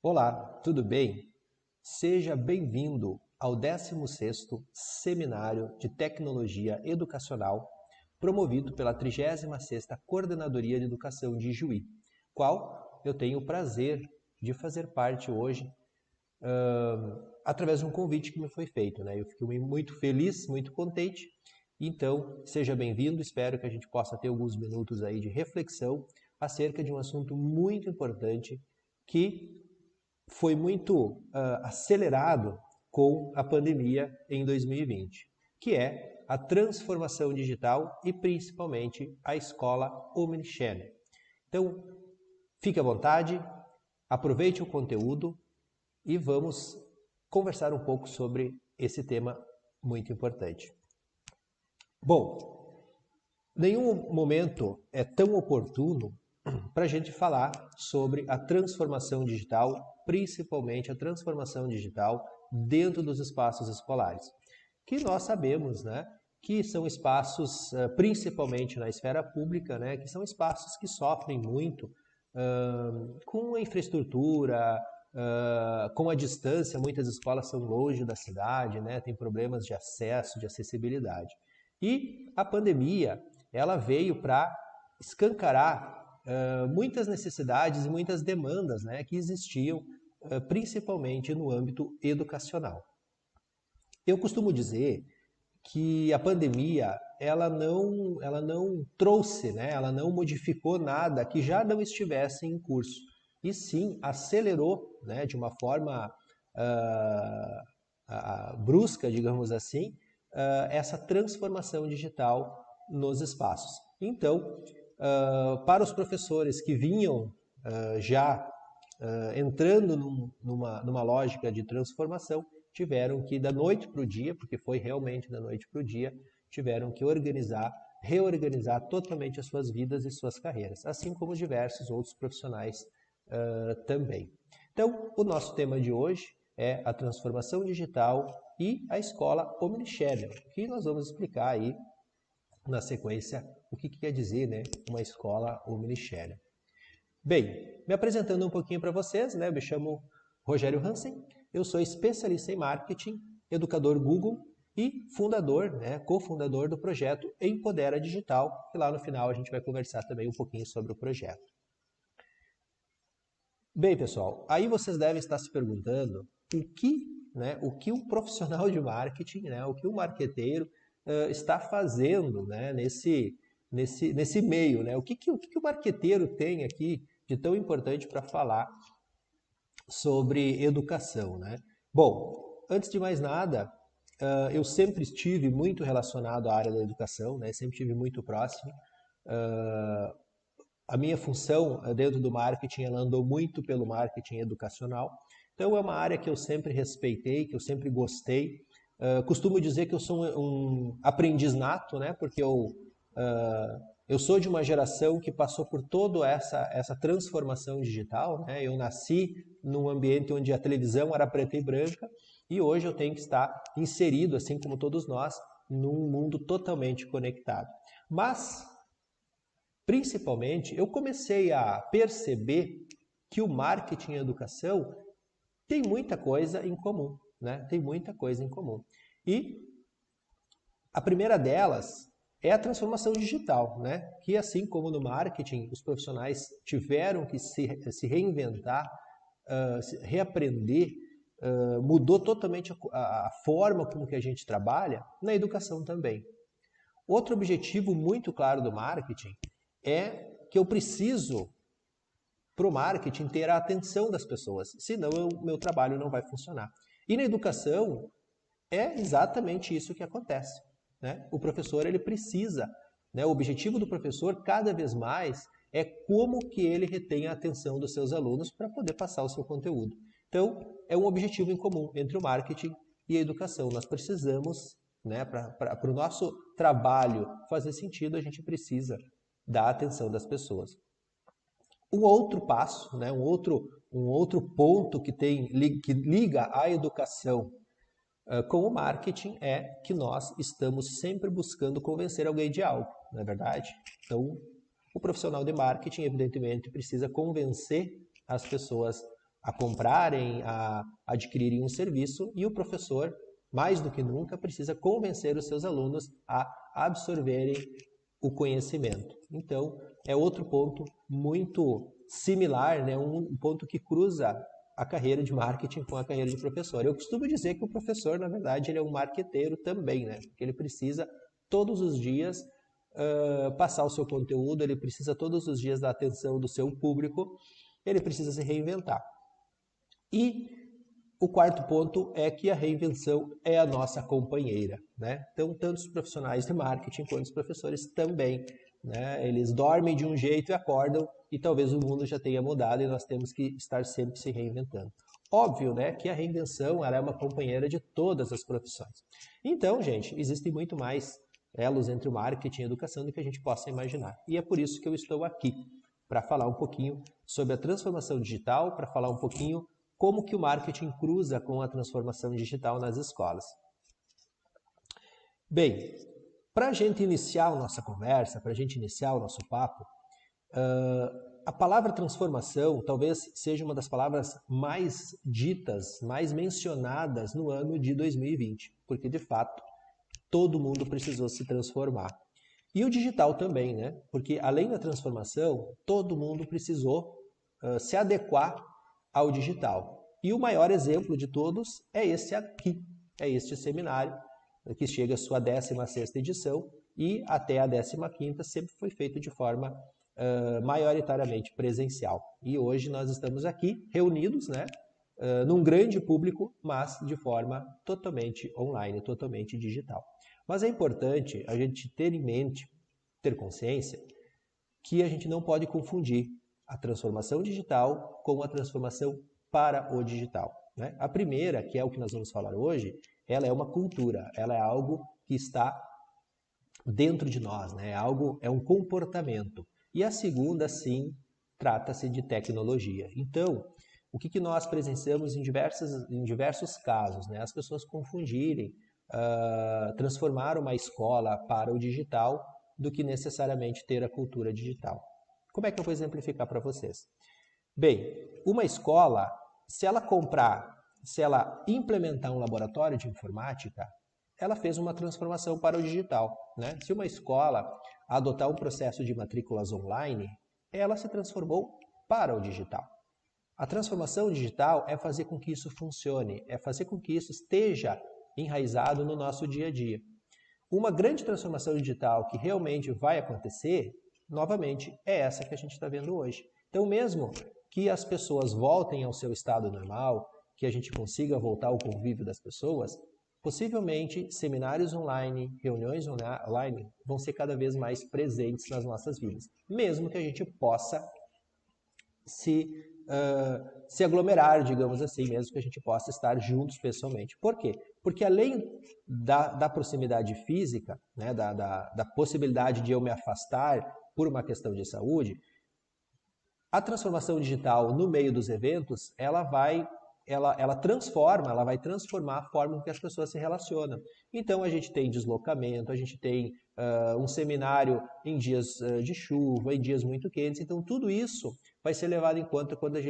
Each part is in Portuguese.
Olá, tudo bem? Seja bem-vindo ao 16º Seminário de Tecnologia Educacional, promovido pela 36ª Coordenadoria de Educação de Juí, qual eu tenho o prazer de fazer parte hoje, através de um convite que me foi feito, né? Eu fiquei muito feliz, muito contente. Então, seja bem-vindo, espero que a gente possa ter alguns minutos aí de reflexão acerca de um assunto muito importante que foi muito acelerado com a pandemia em 2020, que é a transformação digital e principalmente a escola omnichannel. Então, fique à vontade, aproveite o conteúdo e vamos conversar um pouco sobre esse tema muito importante. Bom, nenhum momento é tão oportuno para a gente falar sobre a transformação digital, principalmente a transformação digital dentro dos espaços escolares, que nós sabemos, né, que são espaços, principalmente na esfera pública, né, que são espaços que sofrem muito com a infraestrutura, com a distância. Muitas escolas são longe da cidade, né, tem problemas de acesso, de acessibilidade. E a pandemia, ela veio para escancarar muitas necessidades e muitas demandas, né, que existiam principalmente no âmbito educacional. Eu costumo dizer que a pandemia ela não trouxe, né, ela não modificou nada que já não estivesse em curso, e sim acelerou, né, de uma forma brusca, digamos assim, essa transformação digital nos espaços. Então, para os professores que vinham já entrando numa lógica de transformação, tiveram que, da noite para o dia, porque foi realmente da noite para o dia, tiveram que reorganizar totalmente as suas vidas e suas carreiras, assim como diversos outros profissionais também. Então, o nosso tema de hoje é a transformação digital e a escola omnichannel, que nós vamos explicar aí na sequência o que quer dizer, né, uma escola omnichannel. Bem, me apresentando um pouquinho para vocês, né, eu me chamo Rogério Hansen, eu sou especialista em marketing, educador Google e fundador, né, cofundador do projeto Empodera Digital, que lá no final a gente vai conversar também um pouquinho sobre o projeto. Bem, pessoal, aí vocês devem estar se perguntando o que um profissional de marketing, né, o que um marqueteiro está fazendo, né, nesse meio, né? O que o marqueteiro tem aqui de tão importante para falar sobre educação, né? Bom, antes de mais nada, eu sempre estive muito relacionado à área da educação, né? Sempre estive muito próximo. A minha função dentro do marketing, ela andou muito pelo marketing educacional. Então é uma área que eu sempre respeitei, que eu sempre gostei. Costumo dizer que eu sou um aprendiz nato, né? Porque eu sou de uma geração que passou por toda essa transformação digital, né? Eu nasci num ambiente onde a televisão era preta e branca e hoje eu tenho que estar inserido, assim como todos nós, num mundo totalmente conectado. Mas, principalmente, eu comecei a perceber que o marketing e a educação tem muita coisa em comum, né? Tem muita coisa em comum. E a primeira delas é a transformação digital, né? Que assim como no marketing, os profissionais tiveram que se reinventar, reaprender, mudou totalmente a forma como que a gente trabalha, na educação também. Outro objetivo muito claro do marketing é que eu preciso, para o marketing, ter a atenção das pessoas, senão o meu trabalho não vai funcionar. E na educação, é exatamente isso que acontece, né? O professor, ele precisa, né? O objetivo do professor, cada vez mais, é como que ele retém a atenção dos seus alunos para poder passar o seu conteúdo. Então, é um objetivo em comum entre o marketing e a educação. Nós precisamos, né, para o nosso trabalho fazer sentido, a gente precisa da atenção das pessoas. Um outro passo, né, um outro ponto que liga a educação com o marketing é que nós estamos sempre buscando convencer alguém de algo, não é verdade? Então, o profissional de marketing, evidentemente, precisa convencer as pessoas a comprarem, a adquirirem um serviço, e o professor, mais do que nunca, precisa convencer os seus alunos a absorverem o conhecimento. Então, é outro ponto muito similar, né? Um ponto que cruza a carreira de marketing com a carreira de professor. Eu costumo dizer que o professor, na verdade, ele é um marqueteiro também, né? Porque ele precisa todos os dias passar o seu conteúdo, ele precisa todos os dias da atenção do seu público, ele precisa se reinventar. E o quarto ponto é que a reinvenção é a nossa companheira, né? Então, tanto os profissionais de marketing quanto os professores também, né? Eles dormem de um jeito e acordam, e talvez o mundo já tenha mudado e nós temos que estar sempre se reinventando. Óbvio, né, que a reinvenção ela é uma companheira de todas as profissões. Então, gente, existem muito mais elos entre o marketing e a educação do que a gente possa imaginar. E é por isso que eu estou aqui, para falar um pouquinho sobre a transformação digital, para falar um pouquinho como que o marketing cruza com a transformação digital nas escolas. Bem, para a gente iniciar a nossa conversa, para a gente iniciar o nosso papo, a palavra transformação talvez seja uma das palavras mais ditas, mais mencionadas no ano de 2020, porque de fato todo mundo precisou se transformar. E o digital também, né? Porque além da transformação, todo mundo precisou se adequar ao digital. E o maior exemplo de todos é esse aqui, é este seminário, que chega à sua 16ª edição e até a 15ª sempre foi feito de forma maioritariamente presencial. E hoje nós estamos aqui reunidos, né, num grande público, mas de forma totalmente online, totalmente digital. Mas é importante a gente ter em mente, ter consciência, que a gente não pode confundir a transformação digital com a transformação para o digital, né? A primeira, que é o que nós vamos falar hoje, ela é uma cultura, ela é algo que está dentro de nós, né? É um comportamento. E a segunda, sim, trata-se de tecnologia. Então, o que nós presenciamos em diversos casos, né? As pessoas confundirem, transformar uma escola para o digital do que necessariamente ter a cultura digital. Como é que eu vou exemplificar para vocês? Bem, uma escola, se ela implementar um laboratório de informática, ela fez uma transformação para o digital, né? Se uma escola adotar um processo de matrículas online, ela se transformou para o digital. A transformação digital é fazer com que isso funcione, é fazer com que isso esteja enraizado no nosso dia a dia. Uma grande transformação digital que realmente vai acontecer, novamente, é essa que a gente está vendo hoje. Então, mesmo que as pessoas voltem ao seu estado normal, que a gente consiga voltar ao convívio das pessoas, possivelmente seminários online, reuniões online vão ser cada vez mais presentes nas nossas vidas, mesmo que a gente possa se aglomerar, digamos assim, mesmo que a gente possa estar juntos pessoalmente. Por quê? Porque além da proximidade física, né, da possibilidade de eu me afastar por uma questão de saúde, a transformação digital no meio dos eventos, ela vai transformar a forma com que as pessoas se relacionam. Então a gente tem deslocamento, a gente tem um seminário em dias de chuva, em dias muito quentes, então tudo isso vai ser levado em conta quando a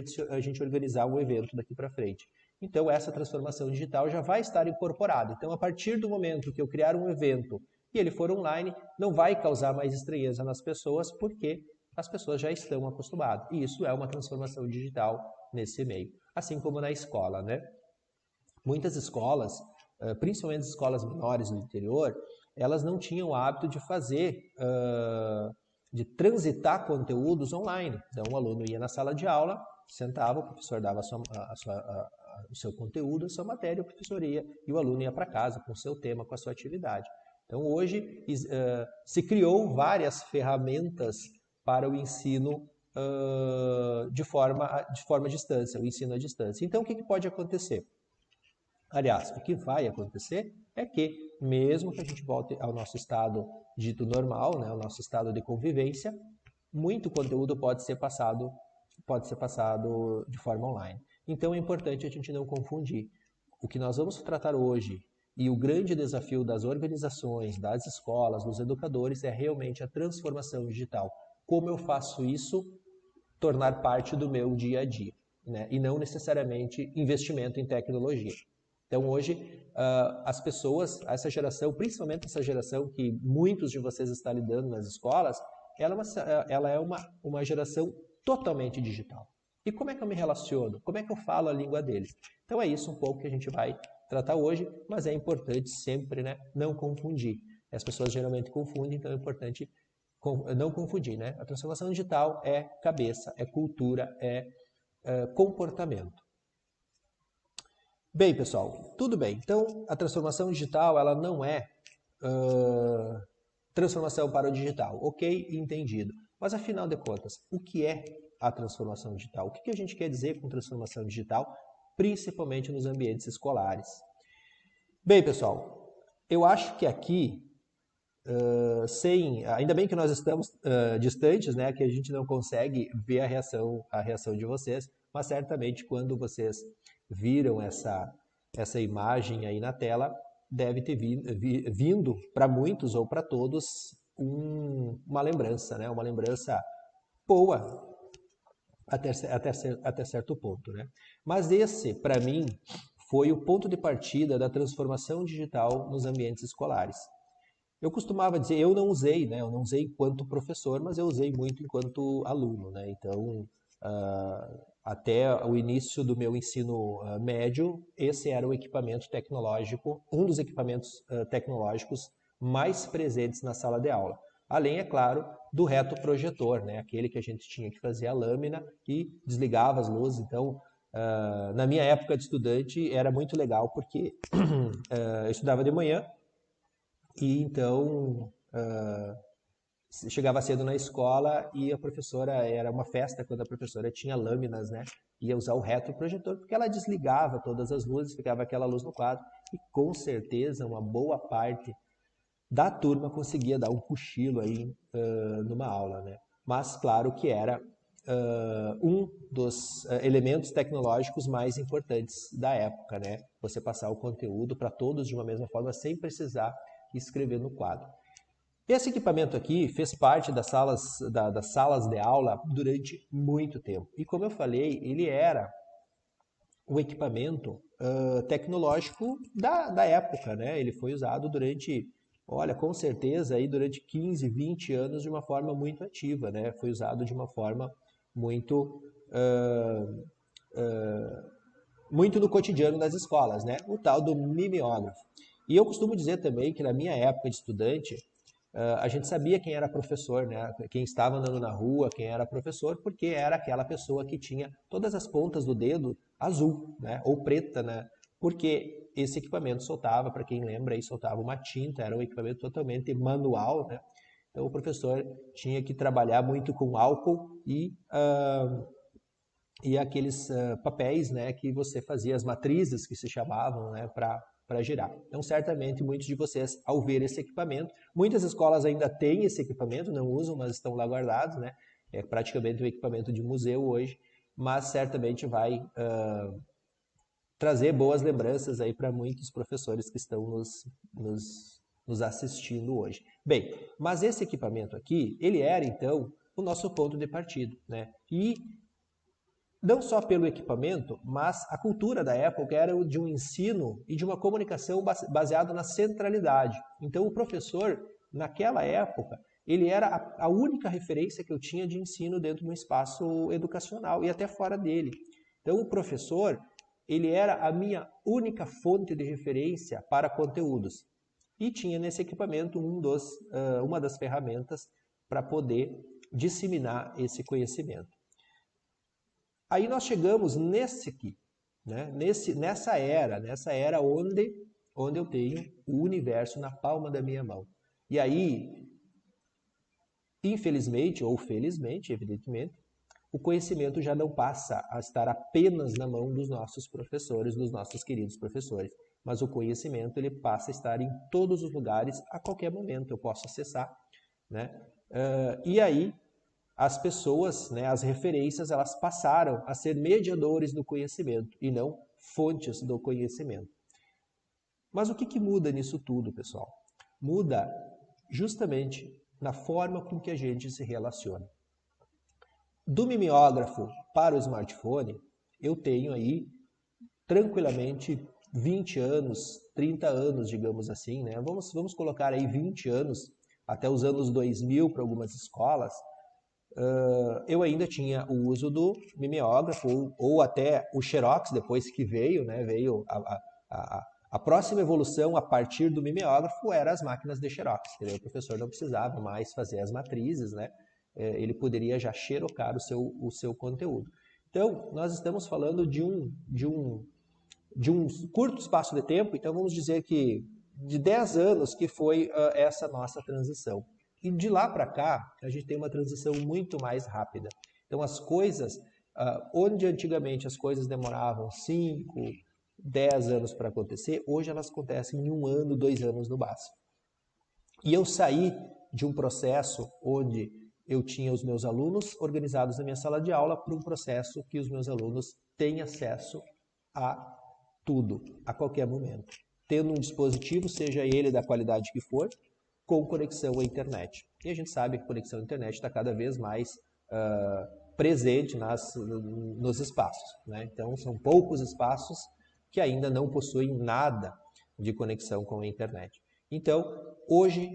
gente organizar um evento daqui para frente. Então essa transformação digital já vai estar incorporada. Então a partir do momento que eu criar um evento e ele for online, não vai causar mais estranheza nas pessoas, porque as pessoas já estão acostumadas. E isso é uma transformação digital nesse meio. Assim como na escola, né? Muitas escolas, principalmente as escolas menores do interior, elas não tinham o hábito de de transitar conteúdos online. Então, o aluno ia na sala de aula, sentava, o professor dava o seu conteúdo, a sua matéria, o professor ia e o aluno ia para casa com o seu tema, com a sua atividade. Então, hoje se criou várias ferramentas para o ensino de forma à distância, o ensino à distância. Então, o que pode acontecer? Aliás, o que vai acontecer é que, mesmo que a gente volte ao nosso estado dito normal, né, ao nosso estado de convivência, muito conteúdo pode ser passado de forma online. Então, é importante a gente não confundir. O que nós vamos tratar hoje e o grande desafio das organizações, das escolas, dos educadores é realmente a transformação digital. Como eu faço isso tornar parte do meu dia a dia. né? E não necessariamente investimento em tecnologia. Então hoje as pessoas, essa geração, principalmente essa geração que muitos de vocês estão lidando nas escolas, ela é uma geração totalmente digital. E como é que eu me relaciono? Como é que eu falo a língua deles? Então é isso um pouco que a gente vai tratar hoje, mas é importante sempre, né, não confundir. As pessoas geralmente confundem, então é importante não confundir, né? A transformação digital é cabeça, é cultura, é comportamento. Bem, pessoal, tudo bem. Então, a transformação digital, ela não é transformação para o digital. Ok, entendido. Mas, afinal de contas, o que é a transformação digital? O que a gente quer dizer com transformação digital, principalmente nos ambientes escolares? Bem, pessoal, eu acho que aqui, ainda bem que nós estamos distantes, né, que a gente não consegue ver a reação de vocês, mas certamente quando vocês viram essa imagem aí na tela, deve ter vindo para muitos ou para todos uma lembrança, né? Uma lembrança boa até certo ponto, né? Mas esse, para mim, foi o ponto de partida da transformação digital nos ambientes escolares. Eu costumava dizer, eu não usei, né? Eu não usei enquanto professor, mas eu usei muito enquanto aluno, né? Então, até o início do meu ensino médio, esse era o equipamento tecnológico, um dos equipamentos tecnológicos mais presentes na sala de aula. Além, é claro, do retroprojetor, né? Aquele que a gente tinha que fazer a lâmina e desligava as luzes. Então, na minha época de estudante, era muito legal, porque eu estudava de manhã, e então chegava cedo na escola e a professora, era uma festa quando a professora tinha lâminas, né? Ia usar o retroprojetor, porque ela desligava todas as luzes, ficava aquela luz no quadro, e com certeza uma boa parte da turma conseguia dar um cochilo aí numa aula, né? Mas claro que era um dos elementos tecnológicos mais importantes da época, né? Você passar o conteúdo para todos de uma mesma forma, sem precisar escrever no quadro. Esse equipamento aqui fez parte das salas de aula durante muito tempo. E como eu falei, ele era o equipamento tecnológico da época, né? Ele foi usado durante, olha, com certeza, aí durante 15, 20 anos de uma forma muito ativa, né? Foi usado de uma forma muito muito no cotidiano das escolas, né? O tal do mimeógrafo. E eu costumo dizer também que na minha época de estudante, a gente sabia quem era professor, né? Quem estava andando na rua, quem era professor, porque era aquela pessoa que tinha todas as pontas do dedo azul, né? Ou preta, né? Porque esse equipamento soltava, para quem lembra, aí soltava uma tinta, era um equipamento totalmente manual, né? Então o professor tinha que trabalhar muito com álcool e aqueles papéis, né, que você fazia, as matrizes que se chamavam, né, para girar. Então, certamente, muitos de vocês, ao ver esse equipamento, muitas escolas ainda têm esse equipamento, não usam, mas estão lá guardados, né? É praticamente um equipamento de museu hoje, mas certamente vai trazer boas lembranças aí para muitos professores que estão nos assistindo hoje. Bem, mas esse equipamento aqui, ele era, então, o nosso ponto de partida, né? E não só pelo equipamento, mas a cultura da época era de um ensino e de uma comunicação baseado na centralidade. Então, o professor, naquela época, ele era a única referência que eu tinha de ensino dentro do espaço educacional e até fora dele. Então, o professor, ele era a minha única fonte de referência para conteúdos. E tinha nesse equipamento uma das ferramentas para poder disseminar esse conhecimento. Aí nós chegamos nesse aqui, né? Nessa era onde eu tenho o universo na palma da minha mão. E aí, infelizmente ou felizmente, evidentemente, o conhecimento já não passa a estar apenas na mão dos nossos professores, dos nossos queridos professores, mas o conhecimento ele passa a estar em todos os lugares a qualquer momento, eu posso acessar, né? E aí as pessoas, né, as referências, elas passaram a ser mediadores do conhecimento e não fontes do conhecimento. Mas o que muda nisso tudo, pessoal? Muda justamente na forma com que a gente se relaciona. Do mimeógrafo para o smartphone, eu tenho aí tranquilamente 20 anos, 30 anos, digamos assim, né? Vamos colocar aí 20 anos, até os anos 2000 para algumas escolas, eu ainda tinha o uso do mimeógrafo ou até o Xerox, depois que veio, né? Veio a próxima evolução a partir do mimeógrafo era as máquinas de Xerox. O professor não precisava mais fazer as matrizes, né? Ele poderia já xerocar o seu conteúdo. Então, nós estamos falando de um curto espaço de tempo, então vamos dizer que de 10 anos que foi essa nossa transição. E de lá para cá, a gente tem uma transição muito mais rápida. Então, as coisas, onde antigamente as coisas demoravam 5, 10 anos para acontecer, hoje elas acontecem em 1 ano, 2 anos no máximo. E eu saí de um processo onde eu tinha os meus alunos organizados na minha sala de aula para um processo que os meus alunos têm acesso a tudo, a qualquer momento. Tendo um dispositivo, seja ele da qualidade que for, com conexão à internet. E a gente sabe que a conexão à internet está cada vez mais presente nos espaços, né? Então, são poucos espaços que ainda não possuem nada de conexão com a internet. Então, hoje,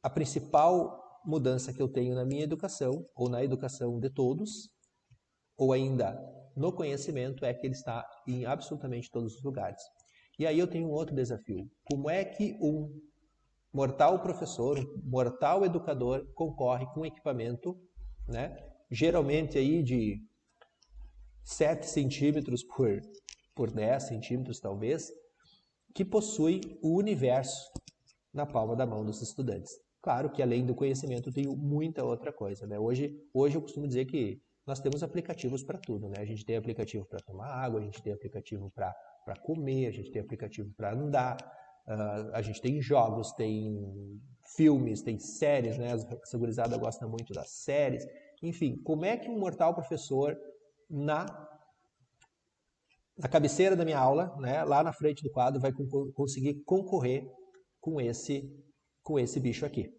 a principal mudança que eu tenho na minha educação, ou na educação de todos, ou ainda no conhecimento, é que ele está em absolutamente todos os lugares. E aí eu tenho um outro desafio. Como é que um mortal professor, um mortal educador concorre com um equipamento, né, geralmente aí de 7 centímetros por 10 centímetros talvez, que possui o universo na palma da mão dos estudantes? Claro que além do conhecimento tem muita outra coisa, né? Hoje eu costumo dizer que nós temos aplicativos para tudo, né? A gente tem aplicativo para tomar água, a gente tem aplicativo para comer, a gente tem aplicativo para andar, a gente tem jogos, tem filmes, tem séries, né? A gurizada gosta muito das séries. Enfim, como é que um mortal professor na cabeceira da minha aula, né, lá na frente do quadro, vai conseguir concorrer com esse bicho aqui?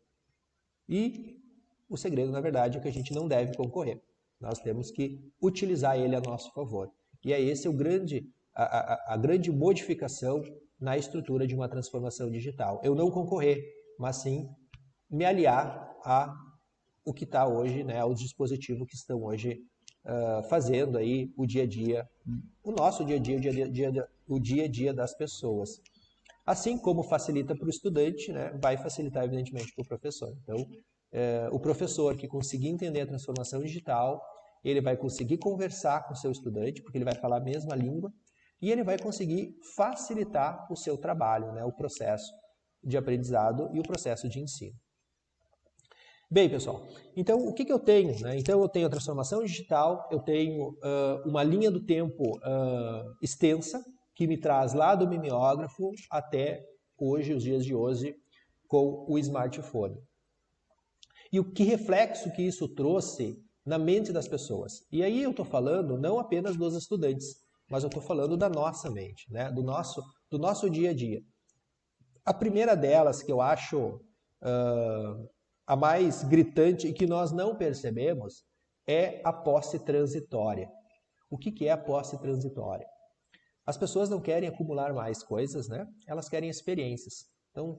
E o segredo, na verdade, é que a gente não deve concorrer. Nós temos que utilizar ele a nosso favor. E é esse a grande modificação na estrutura de uma transformação digital. Eu não concorrer, mas sim me aliar o que está hoje, né, aos dispositivos que estão hoje fazendo aí o dia a dia, o nosso dia a dia, o dia a dia das pessoas. Assim como facilita para o estudante, né, vai facilitar evidentemente para o professor. Então, o professor que conseguir entender a transformação digital, ele vai conseguir conversar com o seu estudante, porque ele vai falar a mesma língua, e ele vai conseguir facilitar o seu trabalho, né, o processo de aprendizado e o processo de ensino. Bem, pessoal, então o que eu tenho? Né? Então eu tenho a transformação digital, eu tenho uma linha do tempo extensa, que me traz lá do mimeógrafo até hoje, os dias de hoje, com o smartphone. E o que reflexo que isso trouxe na mente das pessoas? E aí eu estou falando não apenas dos estudantes, mas eu estou falando da nossa mente, né? do nosso dia a dia. A primeira delas, que eu acho a mais gritante e que nós não percebemos, é a posse transitória. O que é a posse transitória? As pessoas não querem acumular mais coisas, né? Elas querem experiências. Então,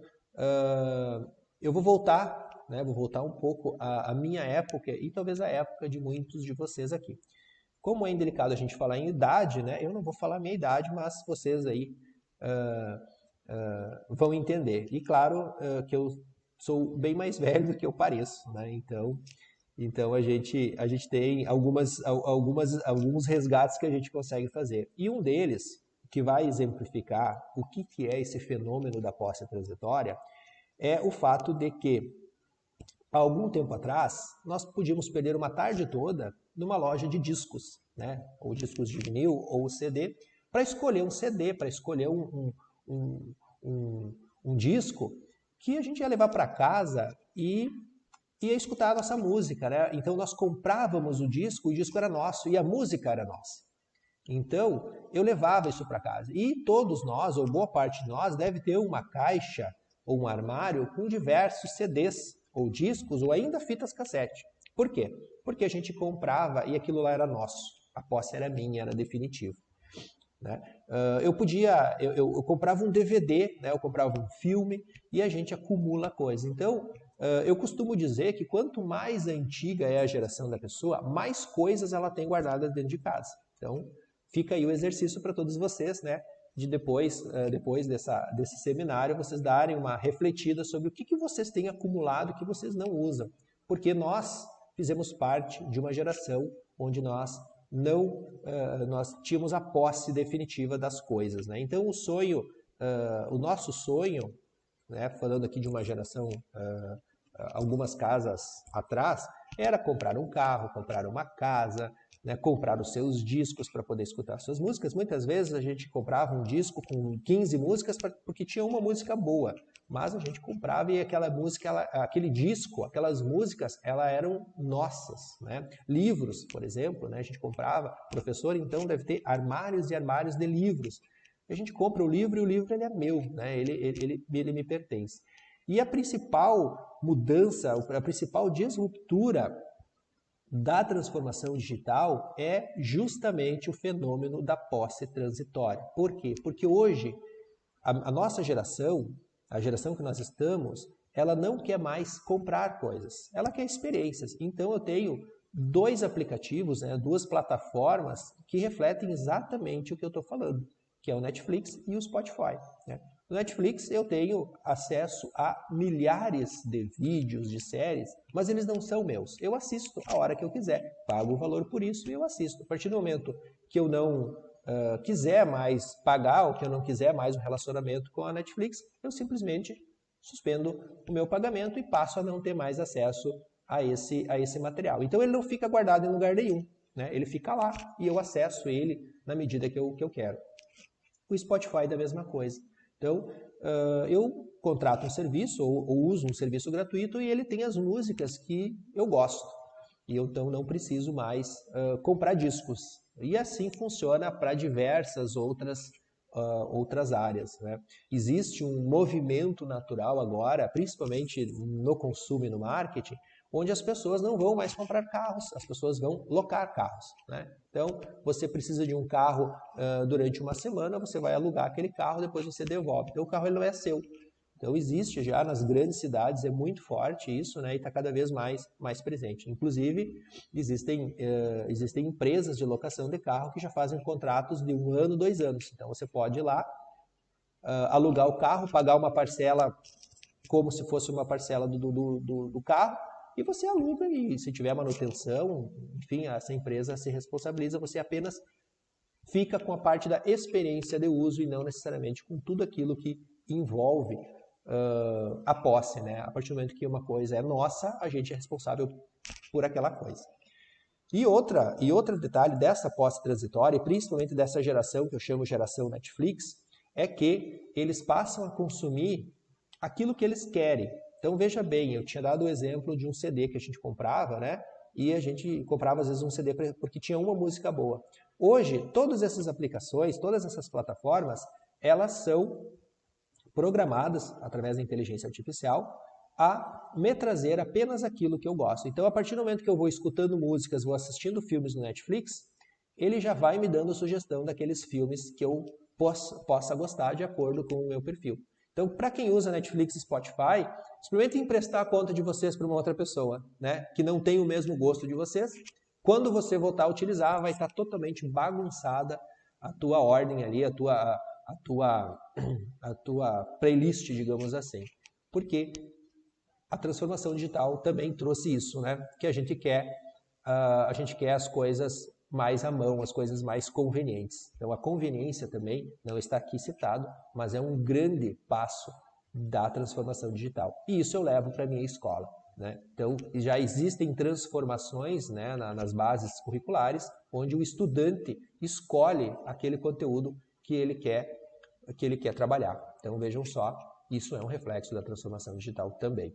eu vou voltar, né? Vou voltar um pouco à minha época e talvez à época de muitos de vocês aqui. Como é indelicado a gente falar em idade, né? Eu não vou falar a minha idade, mas vocês aí vão entender. E claro que eu sou bem mais velho do que eu pareço, né? Então a gente tem alguns resgates que a gente consegue fazer. E um deles, que vai exemplificar o que é esse fenômeno da posse transitória, é o fato de que, há algum tempo atrás, nós podíamos perder uma tarde toda numa loja de discos, né? Ou discos de vinil ou CD, para escolher um CD, para escolher um disco que a gente ia levar para casa e ia escutar a nossa música, né? Então nós comprávamos o disco era nosso e a música era nossa. Então eu levava isso para casa. E todos nós, ou boa parte de nós, deve ter uma caixa ou um armário com diversos CDs, ou discos, ou ainda fitas cassete. Por quê? Porque a gente comprava e aquilo lá era nosso. A posse era minha, era definitiva. Né? Eu comprava um DVD, né? Eu comprava um filme e a gente acumula coisa. Então, eu costumo dizer que quanto mais antiga é a geração da pessoa, mais coisas ela tem guardadas dentro de casa. Então, fica aí o exercício para todos vocês, né? De depois desse seminário, vocês darem uma refletida sobre o que vocês têm acumulado que vocês não usam. Porque nós fizemos parte de uma geração onde nós tínhamos a posse definitiva das coisas. Né? Então, o nosso sonho, né, falando aqui de uma geração, algumas casas atrás, era comprar um carro, comprar uma casa, né, comprar os seus discos para poder escutar suas músicas. Muitas vezes a gente comprava um disco com 15 músicas porque tinha uma música boa, mas a gente comprava e aquela música, aquele disco, aquelas músicas, elas eram nossas. Né? Livros, por exemplo, né, a gente comprava, o professor então deve ter armários e armários de livros. A gente compra o livro e o livro ele é meu, né? ele me pertence. E a principal mudança, a principal disruptura da transformação digital é justamente o fenômeno da posse transitória. Por quê? Porque hoje a nossa geração, a geração que nós estamos, ela não quer mais comprar coisas, ela quer experiências. Então eu tenho dois aplicativos, né, duas plataformas que refletem exatamente o que eu estou falando, que é o Netflix e o Spotify. Né? No Netflix eu tenho acesso a milhares de vídeos, de séries, mas eles não são meus. Eu assisto a hora que eu quiser, pago o valor por isso e eu assisto. A partir do momento que eu não quiser mais pagar ou que eu não quiser mais um relacionamento com a Netflix, eu simplesmente suspendo o meu pagamento e passo a não ter mais acesso a esse material. Então ele não fica guardado em lugar nenhum. Né? Ele fica lá e eu acesso ele na medida que eu quero. O Spotify é da mesma coisa. Então, eu contrato um serviço ou uso um serviço gratuito e ele tem as músicas que eu gosto. E eu então não preciso mais comprar discos. E assim funciona para diversas outras áreas. Né? Existe um movimento natural agora, principalmente no consumo e no marketing, onde as pessoas não vão mais comprar carros, as pessoas vão locar carros. Né? Então, você precisa de um carro durante uma semana, você vai alugar aquele carro, depois você devolve. Então, o carro ele não é seu. Então, existe já nas grandes cidades, é muito forte isso, né? E está cada vez mais presente. Inclusive, existem empresas de locação de carro que já fazem contratos de 1 ano, 2 anos. Então, você pode ir lá, alugar o carro, pagar uma parcela como se fosse uma parcela do carro, e você aluga e se tiver manutenção, enfim, essa empresa se responsabiliza, você apenas fica com a parte da experiência de uso e não necessariamente com tudo aquilo que envolve a posse. Né? A partir do momento que uma coisa é nossa, a gente é responsável por aquela coisa. E outro detalhe dessa posse transitória, e principalmente dessa geração que eu chamo geração Netflix, é que eles passam a consumir aquilo que eles querem. Então veja bem, eu tinha dado o exemplo de um CD que a gente comprava, né? E a gente comprava às vezes um CD porque tinha uma música boa. Hoje, todas essas aplicações, todas essas plataformas, elas são programadas através da inteligência artificial a me trazer apenas aquilo que eu gosto. Então, a partir do momento que eu vou escutando músicas, vou assistindo filmes no Netflix, ele já vai me dando sugestão daqueles filmes que eu possa gostar de acordo com o meu perfil. Então, para quem usa Netflix e Spotify, experimente emprestar a conta de vocês para uma outra pessoa, né, que não tem o mesmo gosto de vocês. Quando você voltar a utilizar, vai estar totalmente bagunçada a tua ordem ali, a tua playlist, digamos assim. Porque a transformação digital também trouxe isso, né? Que a gente quer as coisas mais à mão, as coisas mais convenientes. Então a conveniência também não está aqui citado, mas é um grande passo da transformação digital. E isso eu levo para a minha escola. Né? Então já existem transformações, né, nas bases curriculares, onde o estudante escolhe aquele conteúdo que ele quer trabalhar. Então vejam só, isso é um reflexo da transformação digital também.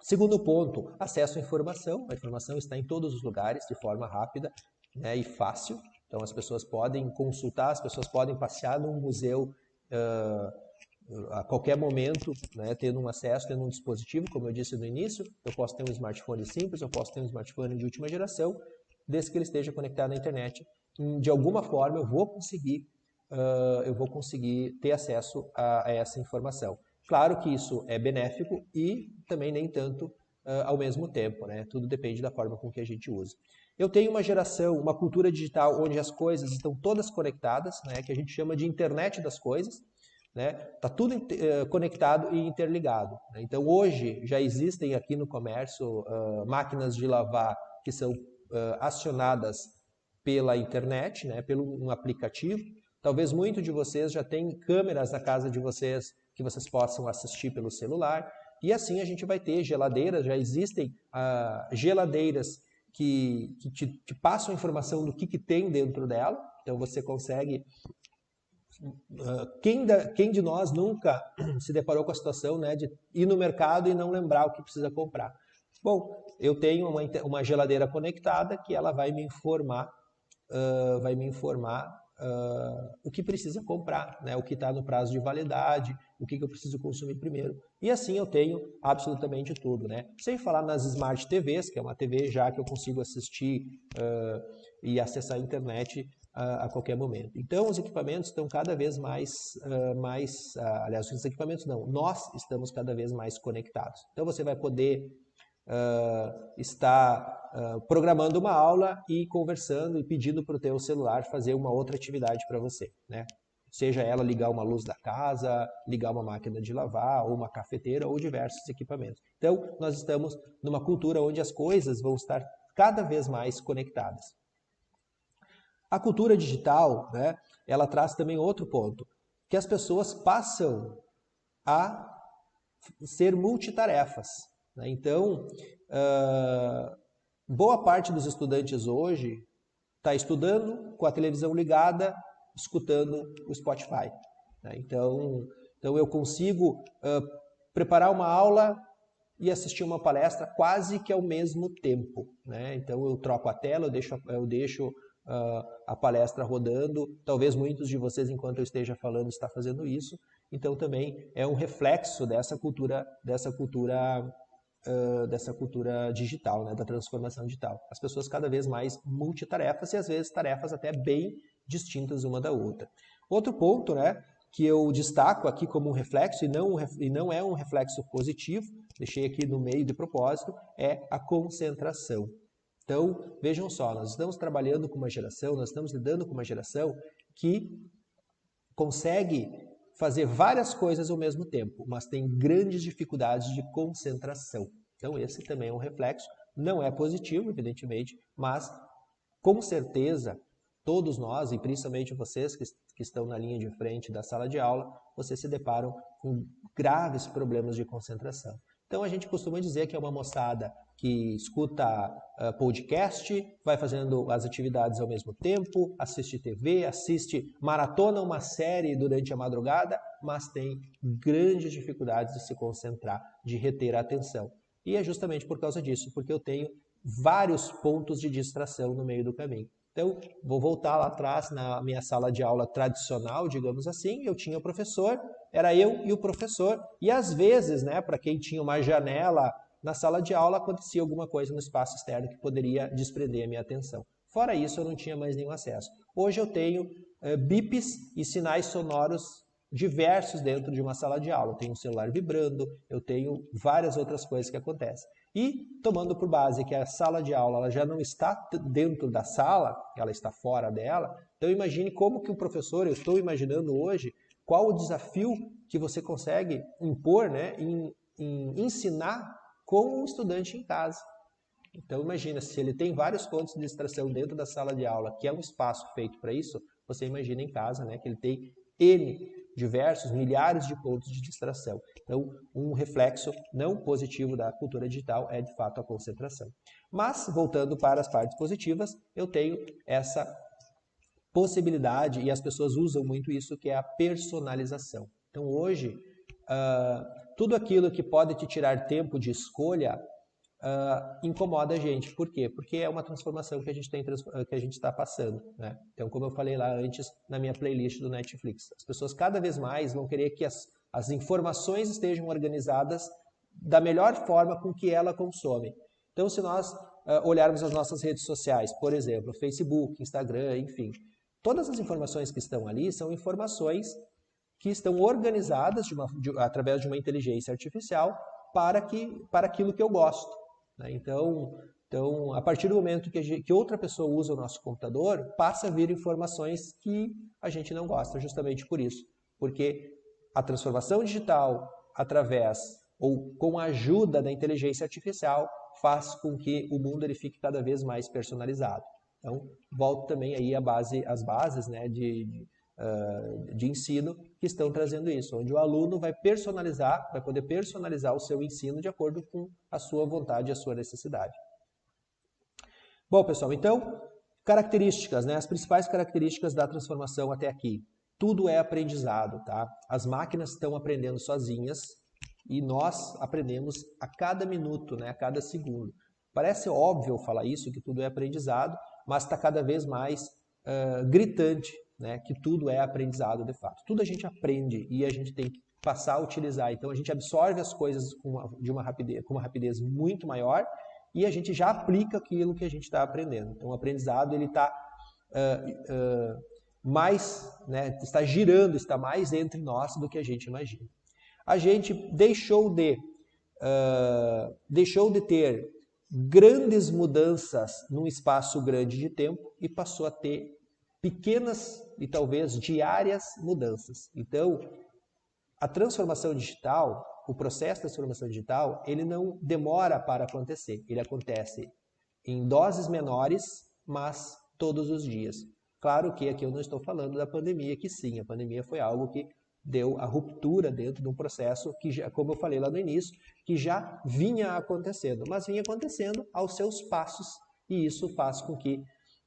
Segundo ponto, acesso à informação. A informação está em todos os lugares de forma rápida, né, e fácil. Então as pessoas podem consultar, as pessoas podem passear num museu a qualquer momento, né, tendo um acesso, tendo um dispositivo, como eu disse no início. Eu posso ter um smartphone simples, eu posso ter um smartphone de última geração. desde que ele esteja conectado à internet. De alguma forma eu vou conseguir ter acesso a essa informação. Claro que isso é benéfico e também nem tanto ao mesmo tempo, né? Tudo depende da forma com que a gente usa. Eu tenho uma geração, uma cultura digital onde as coisas estão todas conectadas, né? Que a gente chama de internet das coisas, né? Tá tudo conectado e interligado, né? Então hoje já existem aqui no comércio máquinas de lavar que são acionadas pela internet, né? Pelo um aplicativo. Talvez muitos de vocês já tenham câmeras na casa de vocês que vocês possam assistir pelo celular. E assim a gente vai ter geladeiras, já existem geladeiras que te passam a informação do que tem dentro dela. Então você consegue... Quem de nós nunca se deparou com a situação, né, de ir no mercado e não lembrar o que precisa comprar? Bom, eu tenho uma geladeira conectada que ela vai me informar o que precisa comprar, né? O que está no prazo de validade, o que eu preciso consumir primeiro. E assim eu tenho absolutamente tudo, né? Sem falar nas Smart TVs, que é uma TV já que eu consigo assistir e acessar a internet a qualquer momento. Então os equipamentos estão cada vez aliás, os equipamentos não, nós estamos cada vez mais conectados. Então você vai poder está programando uma aula e conversando e pedindo para o teu celular fazer uma outra atividade para você, né? Seja ela ligar uma luz da casa, ligar uma máquina de lavar, ou uma cafeteira, ou diversos equipamentos. Então, nós estamos numa cultura onde as coisas vão estar cada vez mais conectadas. A cultura digital, né, ela traz também outro ponto, que as pessoas passam a ser multitarefas. Então, boa parte dos estudantes hoje está estudando com a televisão ligada, escutando o Spotify. Então eu consigo preparar uma aula e assistir uma palestra quase que ao mesmo tempo, né? Então eu troco a tela, eu deixo a palestra rodando. Talvez muitos de vocês, enquanto eu esteja falando, está fazendo isso. Então também é um reflexo dessa cultura digital, né, da transformação digital. As pessoas cada vez mais multitarefas e às vezes tarefas até bem distintas uma da outra. Outro ponto, né, que eu destaco aqui como um reflexo e não é um reflexo positivo, deixei aqui no meio de propósito, é a concentração. Então, vejam só, nós estamos trabalhando com uma geração, nós estamos lidando com uma geração que consegue fazer várias coisas ao mesmo tempo, mas tem grandes dificuldades de concentração. Então esse também é um reflexo, não é positivo, evidentemente, mas com certeza todos nós, e principalmente vocês que estão na linha de frente da sala de aula, vocês se deparam com graves problemas de concentração. Então a gente costuma dizer que é uma moçada que escuta podcast, vai fazendo as atividades ao mesmo tempo, assiste TV, maratona uma série durante a madrugada, mas tem grandes dificuldades de se concentrar, de reter a atenção. E é justamente por causa disso, porque eu tenho vários pontos de distração no meio do caminho. Então, vou voltar lá atrás na minha sala de aula tradicional, digamos assim, eu tinha o professor, era eu e o professor, e às vezes, né, para quem tinha uma janela na sala de aula, acontecia alguma coisa no espaço externo que poderia desprender a minha atenção. Fora isso, eu não tinha mais nenhum acesso. Hoje eu tenho bips e sinais sonoros diversos dentro de uma sala de aula. Eu tenho um celular vibrando, eu tenho várias outras coisas que acontecem. E, tomando por base que a sala de aula ela já não está dentro da sala, ela está fora dela, então imagine como que o professor, eu estou imaginando hoje, qual o desafio que você consegue impor, né, em ensinar com um estudante em casa. Então imagina, se ele tem vários pontos de distração dentro da sala de aula, que é um espaço feito para isso, você imagina em casa, né, que ele tem milhares de pontos de distração. Então, um reflexo não positivo da cultura digital é, de fato, a concentração. Mas, voltando para as partes positivas, eu tenho essa possibilidade, e as pessoas usam muito isso, que é a personalização. Então, hoje, tudo aquilo que pode te tirar tempo de escolha incomoda a gente. Por quê? Porque é uma transformação que a gente está passando, né? Então, como eu falei lá antes na minha playlist do Netflix, as pessoas cada vez mais vão querer que as informações estejam organizadas da melhor forma com que ela consome. Então, se nós olharmos as nossas redes sociais, por exemplo, Facebook, Instagram, enfim. Todas as informações que estão ali são informações que estão organizadas através de uma inteligência artificial para aquilo que eu gosto, né? Então, a partir do momento que outra pessoa usa o nosso computador, passa a vir informações que a gente não gosta, justamente por isso. Porque a transformação digital, através ou com a ajuda da inteligência artificial, faz com que o mundo ele fique cada vez mais personalizado. Então, volto também aí às bases, né, de ensino que estão trazendo isso, onde o aluno vai poder personalizar o seu ensino de acordo com a sua vontade e a sua necessidade. Bom, pessoal, então, características, né, as principais características da transformação até aqui. Tudo é aprendizado, tá? As máquinas estão aprendendo sozinhas e nós aprendemos a cada minuto, né, a cada segundo. Parece óbvio falar isso, que tudo é aprendizado, mas está cada vez mais gritante, né, que tudo é aprendizado de fato. Tudo a gente aprende e a gente tem que passar a utilizar. Então a gente absorve as coisas com uma rapidez muito maior e a gente já aplica aquilo que a gente está aprendendo. Então o aprendizado ele está mais, né, está girando, está mais entre nós do que a gente imagina. A gente deixou de ter grandes mudanças num espaço grande de tempo e passou a ter pequenas e talvez diárias mudanças. Então, a transformação digital, o processo de transformação digital, ele não demora para acontecer. Ele acontece em doses menores, mas todos os dias. Claro que aqui eu não estou falando da pandemia, que sim, a pandemia foi algo que deu a ruptura dentro de um processo que, já, como eu falei lá no início, que já vinha acontecendo, mas vinha acontecendo aos seus passos, e isso faz com que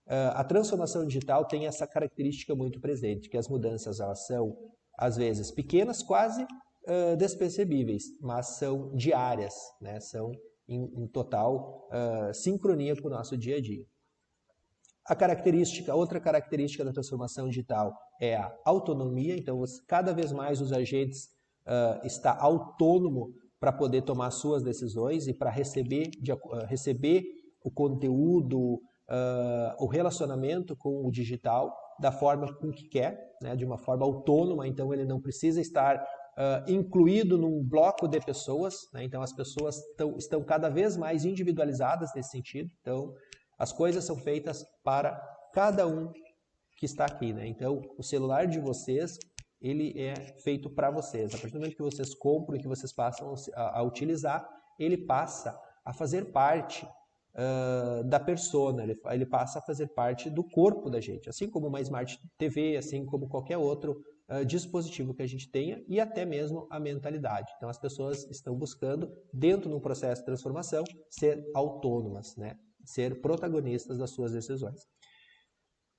a transformação digital tenha essa característica muito presente, que as mudanças elas são, às vezes, pequenas, quase despercebíveis, mas são diárias, né? São em total sincronia com o nosso dia a dia. Outra característica da transformação digital é a autonomia, então cada vez mais os agentes está autônomo para poder tomar suas decisões e para receber o conteúdo, o relacionamento com o digital da forma com que quer, né, de uma forma autônoma, então ele não precisa estar incluído num bloco de pessoas, né, então as pessoas estão cada vez mais individualizadas nesse sentido, então as coisas são feitas para cada um que está aqui, né? Então o celular de vocês ele é feito para vocês. A partir do momento que vocês compram e que vocês passam a utilizar, ele passa a fazer parte da persona, ele passa a fazer parte do corpo da gente, assim como uma Smart TV, assim como qualquer outro dispositivo que a gente tenha e até mesmo a mentalidade. Então as pessoas estão buscando, dentro de um processo de transformação, ser autônomas, né? Ser protagonistas das suas decisões.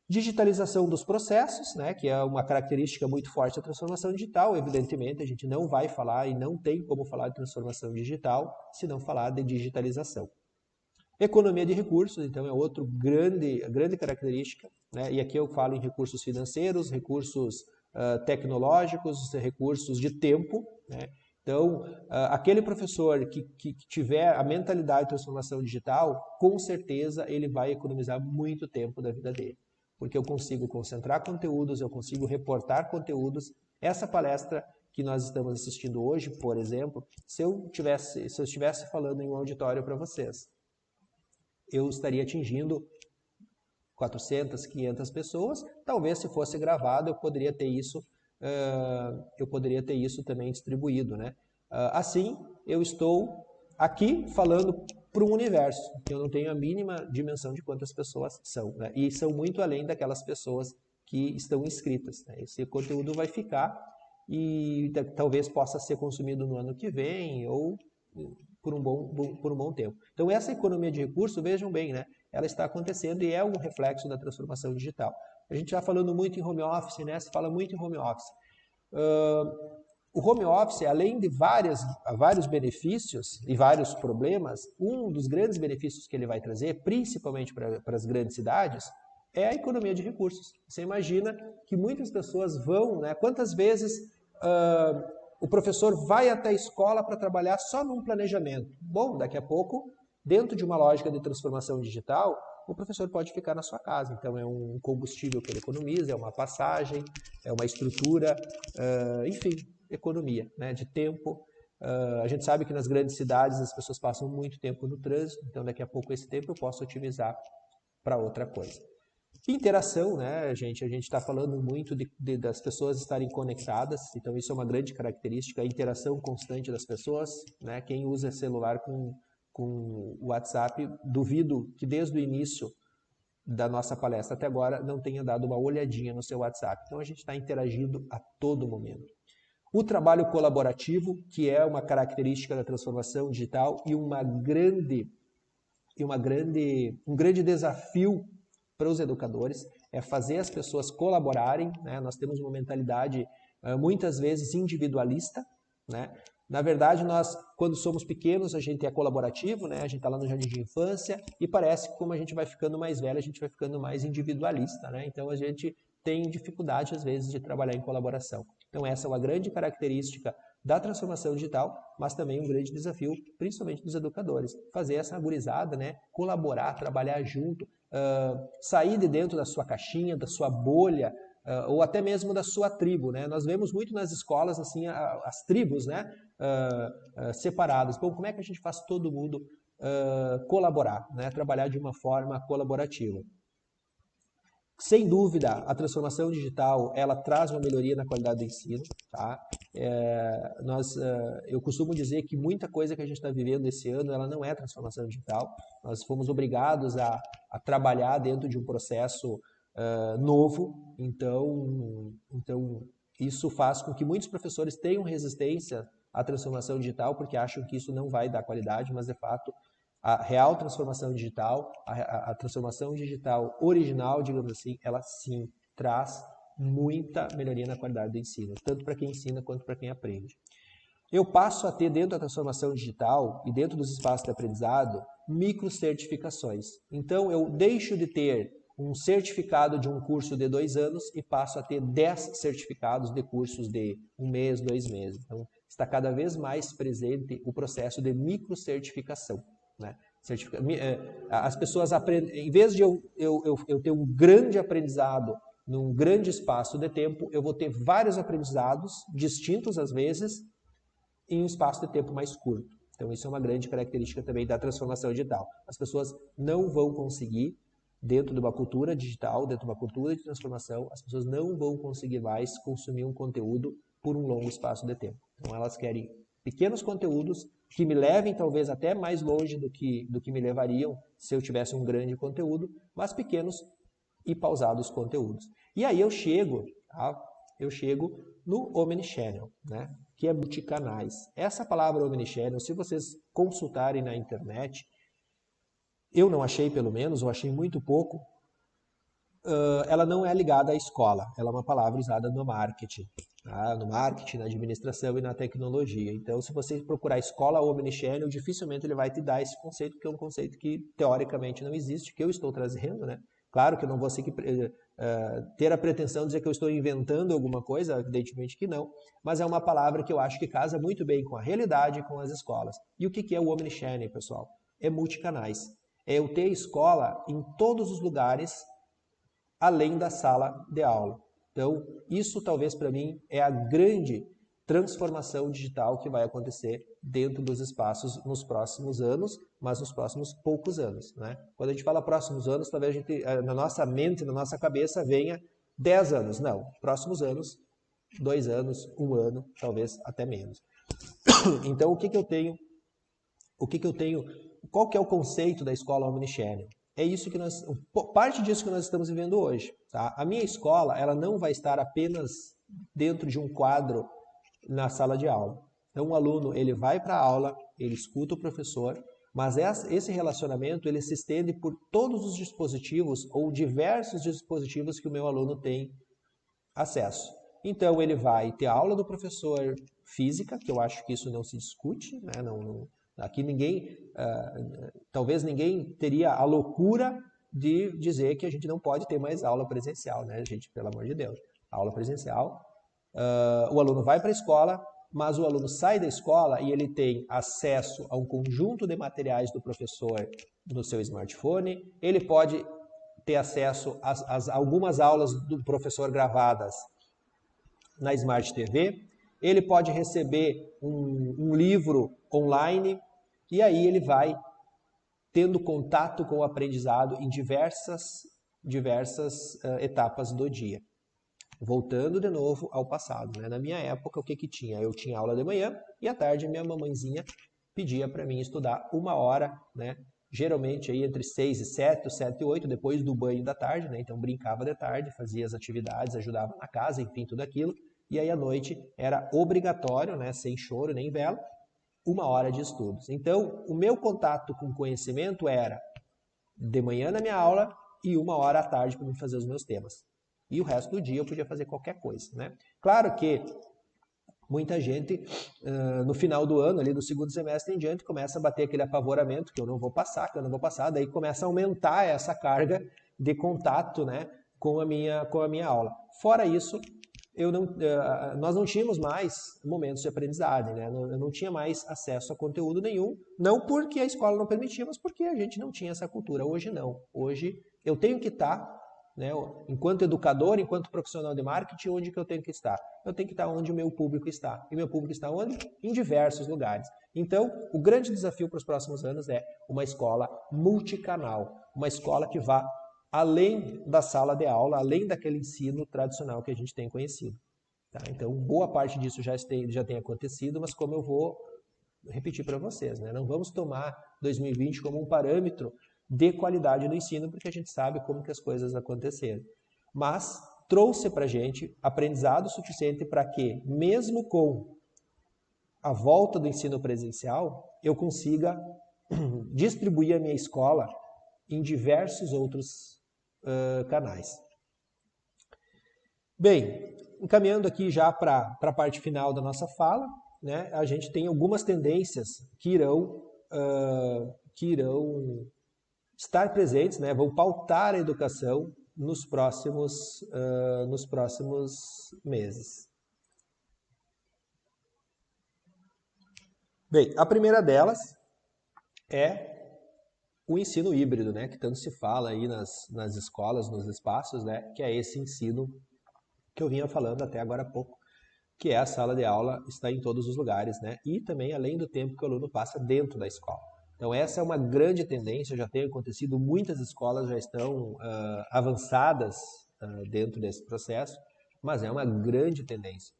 Digitalização dos processos, né, que é uma característica muito forte da transformação digital. Evidentemente, a gente não vai falar e não tem como falar de transformação digital se não falar de digitalização. Economia de recursos, então, é outra grande característica, né, e aqui eu falo em recursos financeiros, recursos tecnológicos, recursos de tempo, né. Então, aquele professor que tiver a mentalidade de transformação digital, com certeza ele vai economizar muito tempo da vida dele. Porque eu consigo concentrar conteúdos, eu consigo reportar conteúdos. Essa palestra que nós estamos assistindo hoje, por exemplo, se eu estivesse falando em um auditório para vocês, eu estaria atingindo 400, 500 pessoas. Talvez se fosse gravado eu poderia ter isso também distribuído, né? Assim, eu estou aqui falando para um universo, que eu não tenho a mínima dimensão de quantas pessoas são, né? E são muito além daquelas pessoas que estão inscritas, né? Esse conteúdo vai ficar e talvez possa ser consumido no ano que vem ou por um bom tempo. Então essa economia de recursos, vejam bem, né? Ela está acontecendo e é um reflexo da transformação digital. A gente está falando muito em home office, né? Se fala muito em home office. O home office, além de vários benefícios e vários problemas, um dos grandes benefícios que ele vai trazer, principalmente para as grandes cidades, é a economia de recursos. Você imagina que muitas pessoas vão, né? Quantas vezes o professor vai até a escola para trabalhar só num planejamento? Bom, daqui a pouco Dentro de uma lógica de transformação digital, o professor pode ficar na sua casa. Então, é um combustível que ele economiza, é uma passagem, é uma estrutura, enfim, economia, né, de tempo. A gente sabe que nas grandes cidades as pessoas passam muito tempo no trânsito, então daqui a pouco esse tempo eu posso otimizar para outra coisa. Interação, né, a gente está falando muito das pessoas estarem conectadas, então isso é uma grande característica, a interação constante das pessoas, né, quem usa celular com o WhatsApp, duvido que desde o início da nossa palestra até agora não tenha dado uma olhadinha no seu WhatsApp. Então a gente está interagindo a todo momento. O trabalho colaborativo, que é uma característica da transformação digital e um grande desafio para os educadores, é fazer as pessoas colaborarem, né? Nós temos uma mentalidade muitas vezes individualista, né? Na verdade, nós, quando somos pequenos, a gente é colaborativo, né? A gente está lá no jardim de infância e parece que como a gente vai ficando mais velho, a gente vai ficando mais individualista, né? Então a gente tem dificuldade, às vezes, de trabalhar em colaboração. Então essa é uma grande característica da transformação digital, mas também um grande desafio, principalmente dos educadores. Fazer essa gurizada, né? Colaborar, trabalhar junto, sair de dentro da sua caixinha, da sua bolha, ou até mesmo da sua tribo, né? Nós vemos muito nas escolas assim as tribos, né? Separadas. Bom, como é que a gente faz todo mundo colaborar, né? Trabalhar de uma forma colaborativa? Sem dúvida, a transformação digital ela traz uma melhoria na qualidade do ensino. Tá? Eu costumo dizer que muita coisa que a gente está vivendo esse ano ela não é transformação digital. Nós fomos obrigados a trabalhar dentro de um processo novo. Então, isso faz com que muitos professores tenham resistência à transformação digital porque acham que isso não vai dar qualidade, mas de fato a real transformação digital, a transformação digital original, digamos assim, ela sim traz muita melhoria na qualidade do ensino, tanto para quem ensina quanto para quem aprende. Eu passo a ter dentro da transformação digital e dentro dos espaços de aprendizado, microcertificações. Então eu deixo de ter um certificado de um curso de 2 anos e passo a ter 10 certificados de cursos de 1 mês, 2 meses. Então está cada vez mais presente o processo de microcertificação. Né? As pessoas aprendem, em vez de eu ter um grande aprendizado num grande espaço de tempo, eu vou ter vários aprendizados distintos às vezes em um espaço de tempo mais curto. Então isso é uma grande característica também da transformação digital. As pessoas não vão conseguir, dentro de uma cultura digital, dentro de uma cultura de transformação, as pessoas não vão conseguir mais consumir um conteúdo por um longo espaço de tempo. Então elas querem pequenos conteúdos que me levem talvez até mais longe do que me levariam se eu tivesse um grande conteúdo, mas pequenos e pausados conteúdos. E aí eu chego no Omnichannel, né? Que é multicanais. Essa palavra Omnichannel, se vocês consultarem na internet, eu não achei pelo menos, ou achei muito pouco, ela não é ligada à escola, ela é uma palavra usada no marketing. No marketing, na administração e na tecnologia. Então, se você procurar escola omnichannel, dificilmente ele vai te dar esse conceito, porque é um conceito que teoricamente não existe, que eu estou trazendo, né? Claro que eu não vou ter a pretensão de dizer que eu estou inventando alguma coisa, evidentemente que não, mas é uma palavra que eu acho que casa muito bem com a realidade e com as escolas. E o que é o omnichannel, pessoal? É multicanais. É eu ter escola em todos os lugares, além da sala de aula. Então, isso talvez para mim é a grande transformação digital que vai acontecer dentro dos espaços nos próximos anos, mas nos próximos poucos anos. Né? Quando a gente fala próximos anos, talvez a gente, na nossa mente, na nossa cabeça, venha 10 anos. Não, próximos anos, 2 anos, 1 ano, talvez até menos. Então, o que eu tenho? Qual que é o conceito da escola omnichannel? É isso que parte disso que nós estamos vivendo hoje. Tá? A minha escola, ela não vai estar apenas dentro de um quadro na sala de aula. Então, o aluno, ele vai para a aula, ele escuta o professor, mas esse relacionamento, ele se estende por todos os dispositivos ou diversos dispositivos que o meu aluno tem acesso. Então, ele vai ter a aula do professor física, que eu acho que isso não se discute, né? Aqui talvez ninguém teria a loucura de dizer que a gente não pode ter mais aula presencial, né, gente? Pelo amor de Deus. Aula presencial, o aluno vai para a escola, mas o aluno sai da escola e ele tem acesso a um conjunto de materiais do professor no seu smartphone, ele pode ter acesso a algumas aulas do professor gravadas na Smart TV, ele pode receber um livro online e aí ele vai tendo contato com o aprendizado em diversas etapas do dia. Voltando de novo ao passado, né? Na minha época, o que tinha? Eu tinha aula de manhã e à tarde minha mamãezinha pedia para mim estudar 1 hora, né? Geralmente aí entre 6 e 7, 7 e 8, depois do banho da tarde, né? Então brincava de tarde, fazia as atividades, ajudava na casa, enfim, tudo aquilo. E aí à noite era obrigatório, né? Sem choro nem vela, 1 hora de estudos. Então, o meu contato com o conhecimento era de manhã na minha aula e 1 hora à tarde para me fazer os meus temas. E o resto do dia eu podia fazer qualquer coisa, né? Claro que muita gente, no final do ano, ali do segundo semestre em diante, começa a bater aquele apavoramento que eu não vou passar, daí começa a aumentar essa carga de contato, né, com a minha aula. Fora isso, nós não tínhamos mais momentos de aprendizagem, né? Eu não tinha mais acesso a conteúdo nenhum, não porque a escola não permitia, mas porque a gente não tinha essa cultura. Hoje não. Hoje eu tenho que estar, né, enquanto educador, enquanto profissional de marketing, onde que eu tenho que estar? Eu tenho que estar onde o meu público está. E meu público está onde? Em diversos lugares. Então, o grande desafio para os próximos anos é uma escola multicanal, uma escola que vá além da sala de aula, além daquele ensino tradicional que a gente tem conhecido. Tá? Então, boa parte disso já tem acontecido, mas como eu vou repetir para vocês, né? Não vamos tomar 2020 como um parâmetro de qualidade do ensino, porque a gente sabe como que as coisas aconteceram. Mas trouxe para a gente aprendizado suficiente para que, mesmo com a volta do ensino presencial, eu consiga distribuir a minha escola em diversos outros canais. Bem, encaminhando aqui já para a parte final da nossa fala, né, a gente tem algumas tendências que irão estar presentes, né, vão pautar a educação nos próximos meses. Bem, a primeira delas é o ensino híbrido, né, que tanto se fala aí nas escolas, nos espaços, né, que é esse ensino que eu vinha falando até agora há pouco, que é a sala de aula está em todos os lugares, né, e também além do tempo que o aluno passa dentro da escola. Então essa é uma grande tendência, já tem acontecido, muitas escolas já estão avançadas dentro desse processo, mas é uma grande tendência,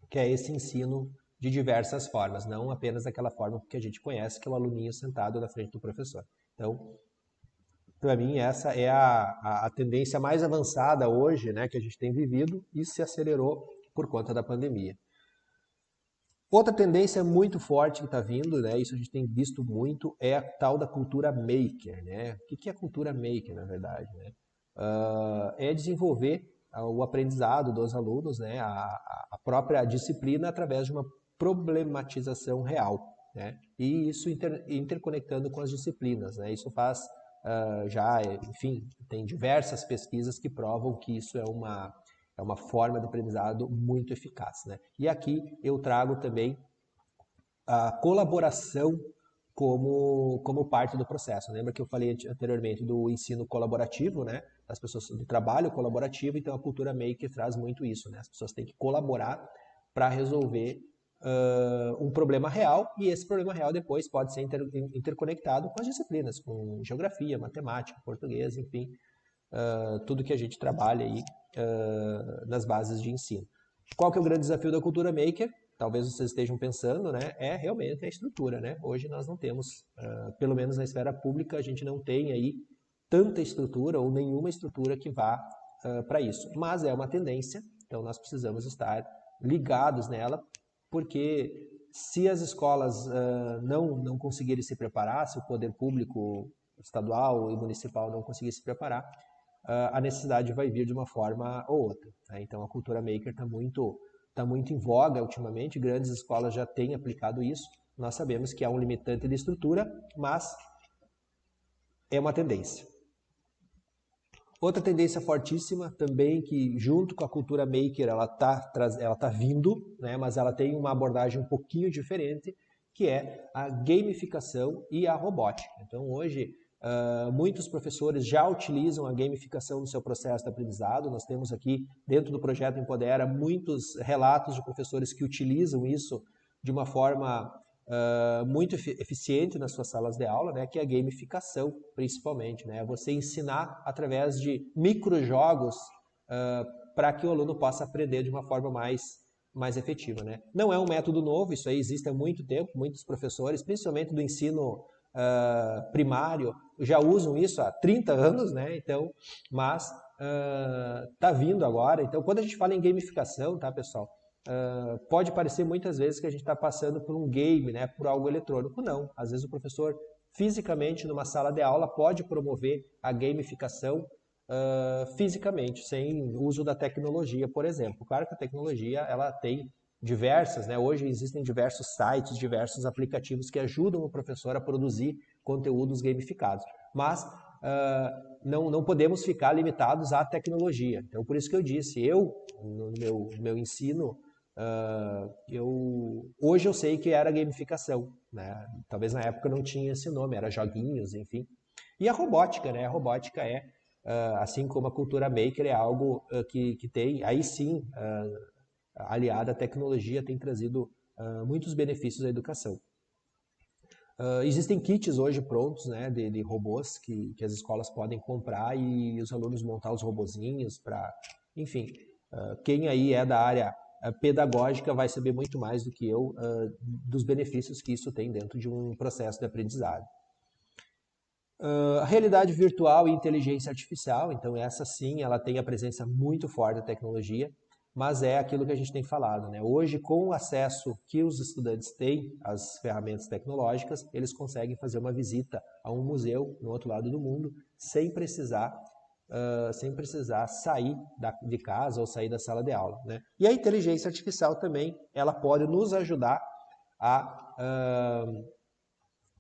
que é esse ensino de diversas formas, não apenas daquela forma que a gente conhece, que é o aluninho sentado na frente do professor. Então, para mim, essa é a tendência mais avançada hoje, né, que a gente tem vivido e se acelerou por conta da pandemia. Outra tendência muito forte que está vindo, né, isso a gente tem visto muito, é a tal da cultura maker. Né? O que é a cultura maker, na verdade? Né? É desenvolver o aprendizado dos alunos, né, a própria disciplina através de uma problematização real. Né? E isso interconectando com as disciplinas. Né? Isso faz enfim, tem diversas pesquisas que provam que isso é uma forma de aprendizado muito eficaz. Né? E aqui eu trago também a colaboração como parte do processo. Lembra que eu falei anteriormente do ensino colaborativo, né? As pessoas do trabalho colaborativo, então a cultura maker traz muito isso. Né? As pessoas têm que colaborar para resolver um problema real, e esse problema real depois pode ser interconectado com as disciplinas, com geografia, matemática, português, enfim, tudo que a gente trabalha aí nas bases de ensino. Qual que é o grande desafio da cultura maker? Talvez vocês estejam pensando, né? É realmente a estrutura, né? Hoje nós não temos, pelo menos na esfera pública, a gente não tem aí tanta estrutura ou nenhuma estrutura que vá para isso. Mas é uma tendência, então nós precisamos estar ligados nela, porque se as escolas não conseguirem se preparar, se o poder público estadual e municipal não conseguir se preparar, a necessidade vai vir de uma forma ou outra. Né? Então a cultura maker está muito em voga ultimamente, grandes escolas já têm aplicado isso. Nós sabemos que há um limitante de estrutura, mas é uma tendência. Outra tendência fortíssima também, que junto com a cultura maker ela tá vindo, né, mas ela tem uma abordagem um pouquinho diferente, que é a gamificação e a robótica. Então hoje muitos professores já utilizam a gamificação no seu processo de aprendizado. Nós temos aqui dentro do projeto Empodera muitos relatos de professores que utilizam isso de uma forma muito eficiente nas suas salas de aula, né, que é a gamificação, principalmente, né, você ensinar através de microjogos para que o aluno possa aprender de uma forma mais efetiva, né. Não é um método novo, isso aí existe há muito tempo, muitos professores, principalmente do ensino primário, já usam isso há 30 anos, né, então, mas está vindo agora. Então, quando a gente fala em gamificação, tá, pessoal, pode parecer muitas vezes que a gente está passando por um game, né, por algo eletrônico. Não, às vezes o professor fisicamente numa sala de aula pode promover a gamificação fisicamente, sem uso da tecnologia, por exemplo. Claro que a tecnologia ela tem diversas, né? Hoje existem diversos sites, diversos aplicativos que ajudam o professor a produzir conteúdos gamificados, mas não podemos ficar limitados à tecnologia. Então, por isso que eu disse, no meu ensino, hoje eu sei que era gamificação, né? Talvez na época não tinha esse nome, era joguinhos, enfim. E a robótica, né? A robótica assim como a cultura maker, é algo que tem, aí sim, aliada à tecnologia, tem trazido muitos benefícios à educação. Existem kits hoje prontos, né, de robôs que as escolas podem comprar e os alunos montar os robozinhos para, enfim, quem aí é da área pedagógica vai saber muito mais do que eu dos benefícios que isso tem dentro de um processo de aprendizado. A realidade virtual e inteligência artificial, então essa sim, ela tem a presença muito forte da tecnologia, mas é aquilo que a gente tem falado, né? Hoje, com o acesso que os estudantes têm às ferramentas tecnológicas, eles conseguem fazer uma visita a um museu no outro lado do mundo sem precisar sair de casa ou sair da sala de aula, né? E a inteligência artificial também, ela pode nos ajudar a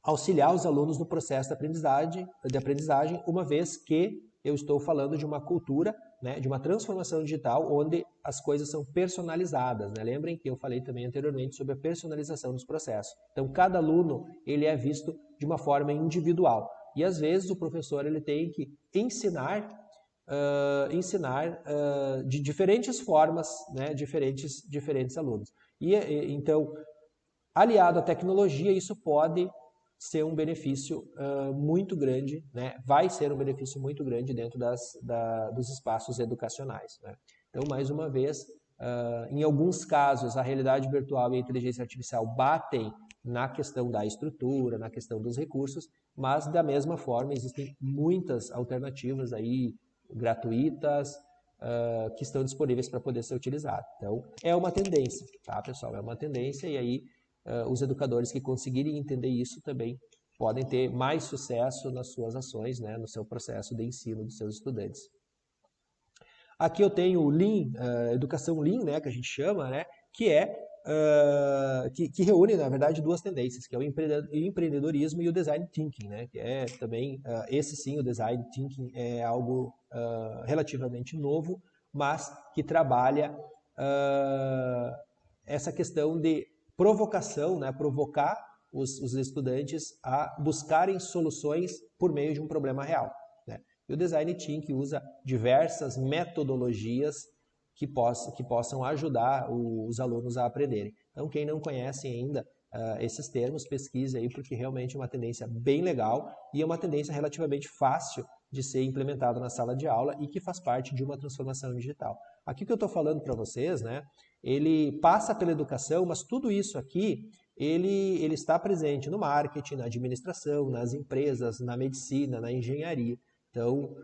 auxiliar os alunos no processo de aprendizagem, uma vez que eu estou falando de uma cultura, né, de uma transformação digital onde as coisas são personalizadas, né? Lembrem que eu falei também anteriormente sobre a personalização dos processos. Então, cada aluno ele é visto de uma forma individual. E às vezes o professor ele tem que ensinar de diferentes formas, né, diferentes alunos. Então, aliado à tecnologia, isso pode ser um benefício muito grande, né? Vai ser um benefício muito grande dentro dos espaços educacionais, né? Então, mais uma vez, em alguns casos, a realidade virtual e a inteligência artificial batem na questão da estrutura, na questão dos recursos, mas da mesma forma existem muitas alternativas aí gratuitas que estão disponíveis para poder ser utilizadas. Então, é uma tendência, tá, pessoal? É uma tendência e aí os educadores que conseguirem entender isso também podem ter mais sucesso nas suas ações, né, no seu processo de ensino dos seus estudantes. Aqui eu tenho o Lean, educação Lean, né, que a gente chama, né, que que reúne, na verdade, duas tendências, que é o empreendedorismo e o design thinking, né, que é também, esse sim, o design thinking é algo relativamente novo, mas que trabalha essa questão de provocação, né, provocar os estudantes a buscarem soluções por meio de um problema real, né? E o Design Thinking usa diversas metodologias que possam ajudar os alunos a aprenderem. Então, quem não conhece ainda esses termos, pesquise aí, porque realmente é uma tendência bem legal e é uma tendência relativamente fácil de ser implementada na sala de aula e que faz parte de uma transformação digital. Aqui que eu estou falando para vocês, né, ele passa pela educação, mas tudo isso aqui, ele está presente no marketing, na administração, nas empresas, na medicina, na engenharia. Então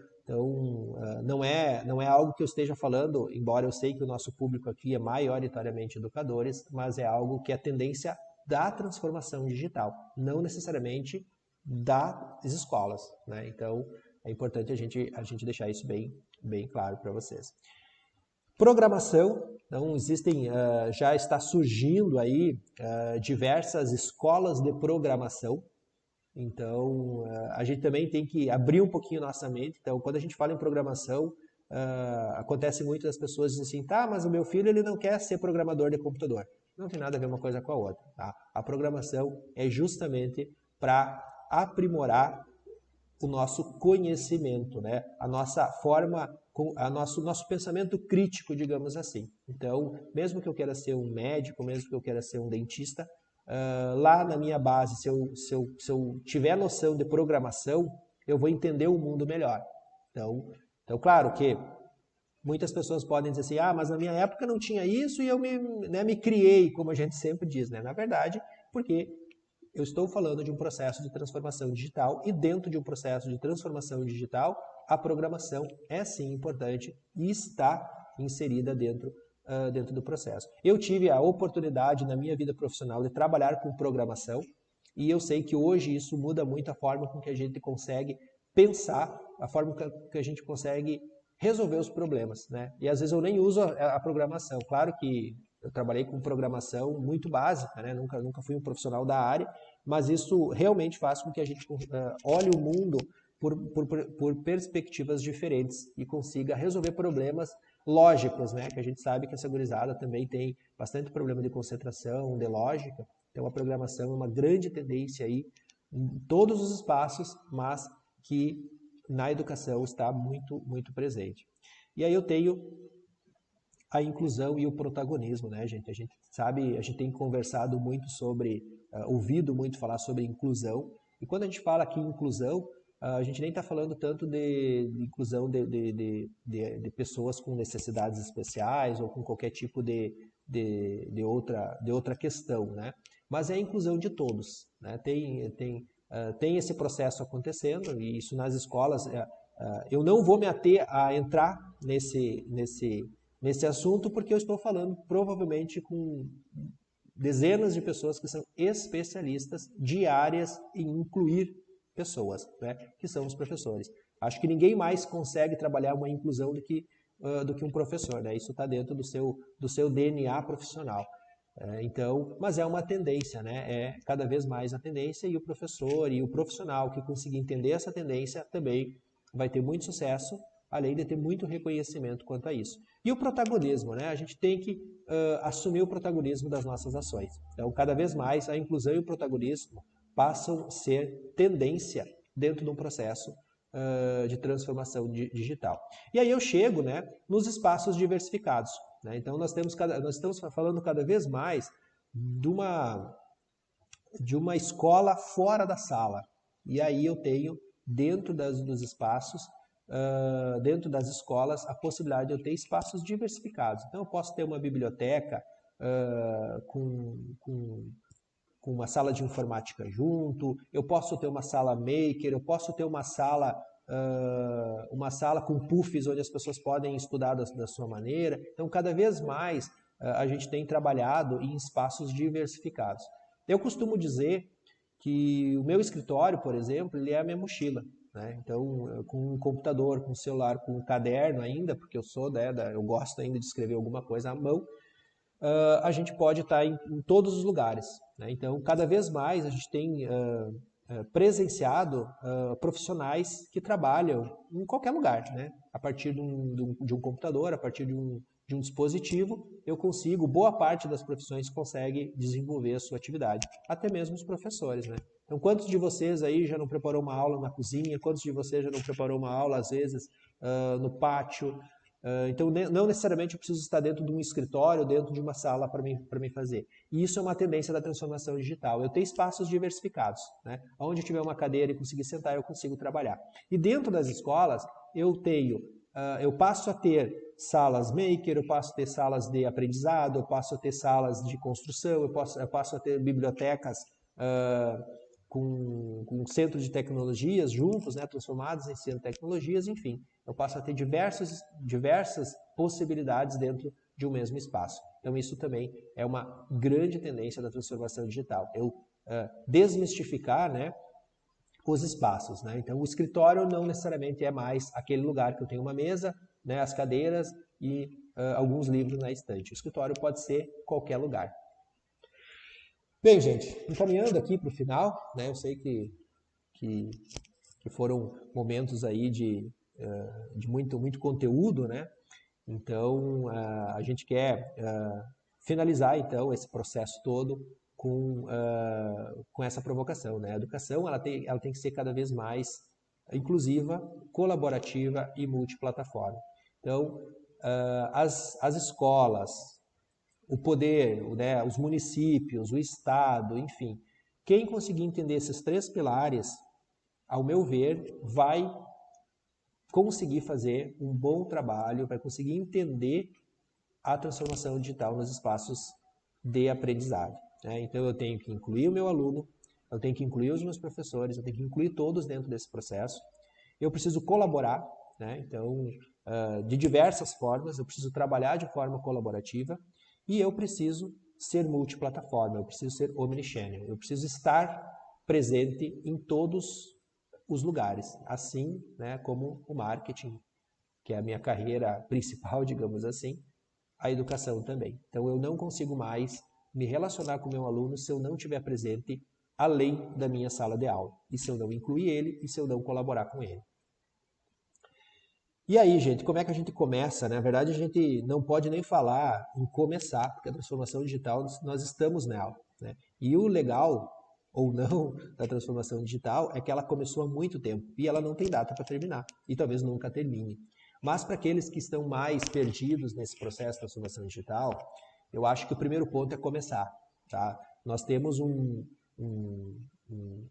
não é algo que eu esteja falando, embora eu sei que o nosso público aqui é maioritariamente educadores, mas é algo que é tendência da transformação digital, não necessariamente das escolas, né? Então, é importante a gente deixar isso bem claro para vocês. Programação, então já está surgindo aí diversas escolas de programação, Então, a gente também tem que abrir um pouquinho nossa mente. Então, quando a gente fala em programação, acontece muito das pessoas dizem assim, tá, mas o meu filho ele não quer ser programador de computador. Não tem nada a ver uma coisa com a outra. Tá? A programação é justamente para aprimorar o nosso conhecimento, né? A nossa forma, nosso pensamento crítico, digamos assim. Então, mesmo que eu queira ser um médico, mesmo que eu queira ser um dentista, lá na minha base, se eu tiver noção de programação, eu vou entender o mundo melhor. Então claro que muitas pessoas podem dizer assim, ah, mas na minha época não tinha isso e eu me criei, como a gente sempre diz, né? Na verdade, porque eu estou falando de um processo de transformação digital e dentro de um processo de transformação digital, a programação é sim importante e está inserida dentro do processo. Eu tive a oportunidade na minha vida profissional de trabalhar com programação e eu sei que hoje isso muda muito a forma com que a gente consegue pensar, a forma que a gente consegue resolver os problemas, né? E às vezes eu nem uso a programação. Claro que eu trabalhei com programação muito básica, né? Nunca fui um profissional da área, mas isso realmente faz com que a gente olhe o mundo por perspectivas diferentes e consiga resolver problemas lógicos, né? Que a gente sabe que essa gurizada também tem bastante problema de concentração, de lógica. Então a programação é uma grande tendência aí em todos os espaços, mas que na educação está muito, muito presente. E aí eu tenho a inclusão e o protagonismo, né, gente? A gente sabe, a gente tem conversado muito sobre, ouvido muito falar sobre inclusão. E quando a gente fala aqui em inclusão, a gente nem está falando tanto de inclusão de pessoas com necessidades especiais ou com qualquer tipo de outra questão, né? Mas é a inclusão de todos, né? Tem esse processo acontecendo e isso nas escolas. Eu não vou me ater a entrar nesse assunto porque eu estou falando provavelmente com dezenas de pessoas que são especialistas de áreas em incluir pessoas, né, que são os professores. Acho que ninguém mais consegue trabalhar uma inclusão do que um professor, né? Isso está dentro do seu DNA profissional. Então, mas é uma tendência, né? É cada vez mais a tendência e o professor e o profissional que conseguir entender essa tendência também vai ter muito sucesso, além de ter muito reconhecimento quanto a isso. E o protagonismo, né? A gente tem que assumir o protagonismo das nossas ações. Então, cada vez mais a inclusão e o protagonismo passam a ser tendência dentro de um processo de transformação digital. E aí eu chego, né, nos espaços diversificados. Né? Então nós estamos falando cada vez mais de uma escola fora da sala. E aí eu tenho, dentro dos espaços, dentro das escolas, a possibilidade de eu ter espaços diversificados. Então eu posso ter uma biblioteca com uma sala de informática junto, eu posso ter uma sala maker, eu posso ter uma sala com puffs onde as pessoas podem estudar da sua maneira. Então, cada vez mais a gente tem trabalhado em espaços diversificados. Eu costumo dizer que o meu escritório, por exemplo, ele é a minha mochila. Né? Então, com um computador, com um celular, com um caderno ainda, porque eu gosto ainda de escrever alguma coisa à mão, a gente pode estar em todos os lugares. Né? Então, cada vez mais a gente tem presenciado profissionais que trabalham em qualquer lugar. Né? A partir de um computador, a partir de um dispositivo, boa parte das profissões consegue desenvolver a sua atividade. Até mesmo os professores. Né? Então, quantos de vocês aí já não preparou uma aula na cozinha? Quantos de vocês já não preparou uma aula, às vezes, no pátio? Então, não necessariamente eu preciso estar dentro de um escritório, dentro de uma sala para mim fazer. E isso é uma tendência da transformação digital. Eu tenho espaços diversificados. Né? Onde eu tiver uma cadeira e conseguir sentar, eu consigo trabalhar. E dentro das escolas, eu passo a ter salas maker, eu passo a ter salas de aprendizado, eu passo a ter salas de construção, eu passo a ter bibliotecas com centro de tecnologias juntos, né, transformados em centro de tecnologias, enfim. Eu passo a ter diversas possibilidades dentro de um mesmo espaço. Então, isso também é uma grande tendência da transformação digital. Eu desmistificar, né, os espaços. Né? Então, o escritório não necessariamente é mais aquele lugar que eu tenho uma mesa, né, as cadeiras e alguns livros na estante. O escritório pode ser qualquer lugar. Bem, gente, encaminhando aqui para o final, né, eu sei que que foram momentos aí de muito conteúdo, né? Então, a gente quer finalizar, então, esse processo todo com essa provocação, né? A educação, ela tem que ser cada vez mais inclusiva, colaborativa e multiplataforma. Então, as escolas, o poder, né, os municípios, o Estado, enfim, quem conseguir entender esses 3 pilares, ao meu ver, vai conseguir fazer um bom trabalho, vai conseguir entender a transformação digital nos espaços de aprendizagem, né? Então, eu tenho que incluir o meu aluno, eu tenho que incluir os meus professores, eu tenho que incluir todos dentro desse processo. Eu preciso colaborar, né? Então, de diversas formas, eu preciso trabalhar de forma colaborativa e eu preciso ser multiplataforma, eu preciso ser omnichannel, eu preciso estar presente em todos os lugares, assim, né, como o marketing, que é a minha carreira principal, digamos assim, a educação também. Então, eu não consigo mais me relacionar com o meu aluno se eu não estiver presente além da minha sala de aula, e se eu não incluir ele, e se eu não colaborar com ele. E aí, gente, como é que a gente começa? Na verdade, a gente não pode nem falar em começar, porque a transformação digital, nós estamos nela, né? E o legal, ou não, da transformação digital é que ela começou há muito tempo e ela não tem data para terminar, e talvez nunca termine. Mas para aqueles que estão mais perdidos nesse processo de transformação digital, eu acho que o primeiro ponto é começar, tá? Nós temos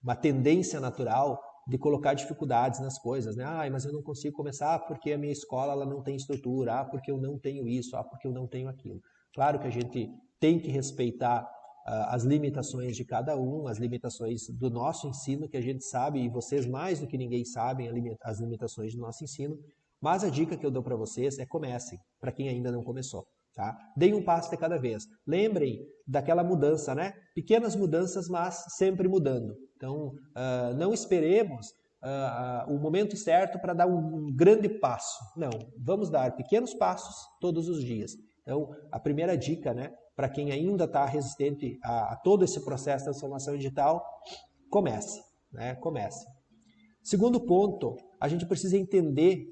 uma tendência natural de colocar dificuldades nas coisas, né? Ah, mas eu não consigo começar porque a minha escola ela não tem estrutura, porque eu não tenho isso, porque eu não tenho aquilo. Claro que a gente tem que respeitar as limitações de cada um, as limitações do nosso ensino, que a gente sabe, e vocês mais do que ninguém sabem as limitações do nosso ensino, mas a dica que eu dou para vocês é comecem, para quem ainda não começou. Tá? Deem um passo de cada vez. Lembrem daquela mudança, né? Pequenas mudanças, mas sempre mudando. Então, não esperemos o momento certo para dar um grande passo. Não, vamos dar pequenos passos todos os dias. Então, a primeira dica, né, para quem ainda está resistente a todo esse processo de transformação digital, comece, né? Comece. Segundo ponto, a gente precisa entender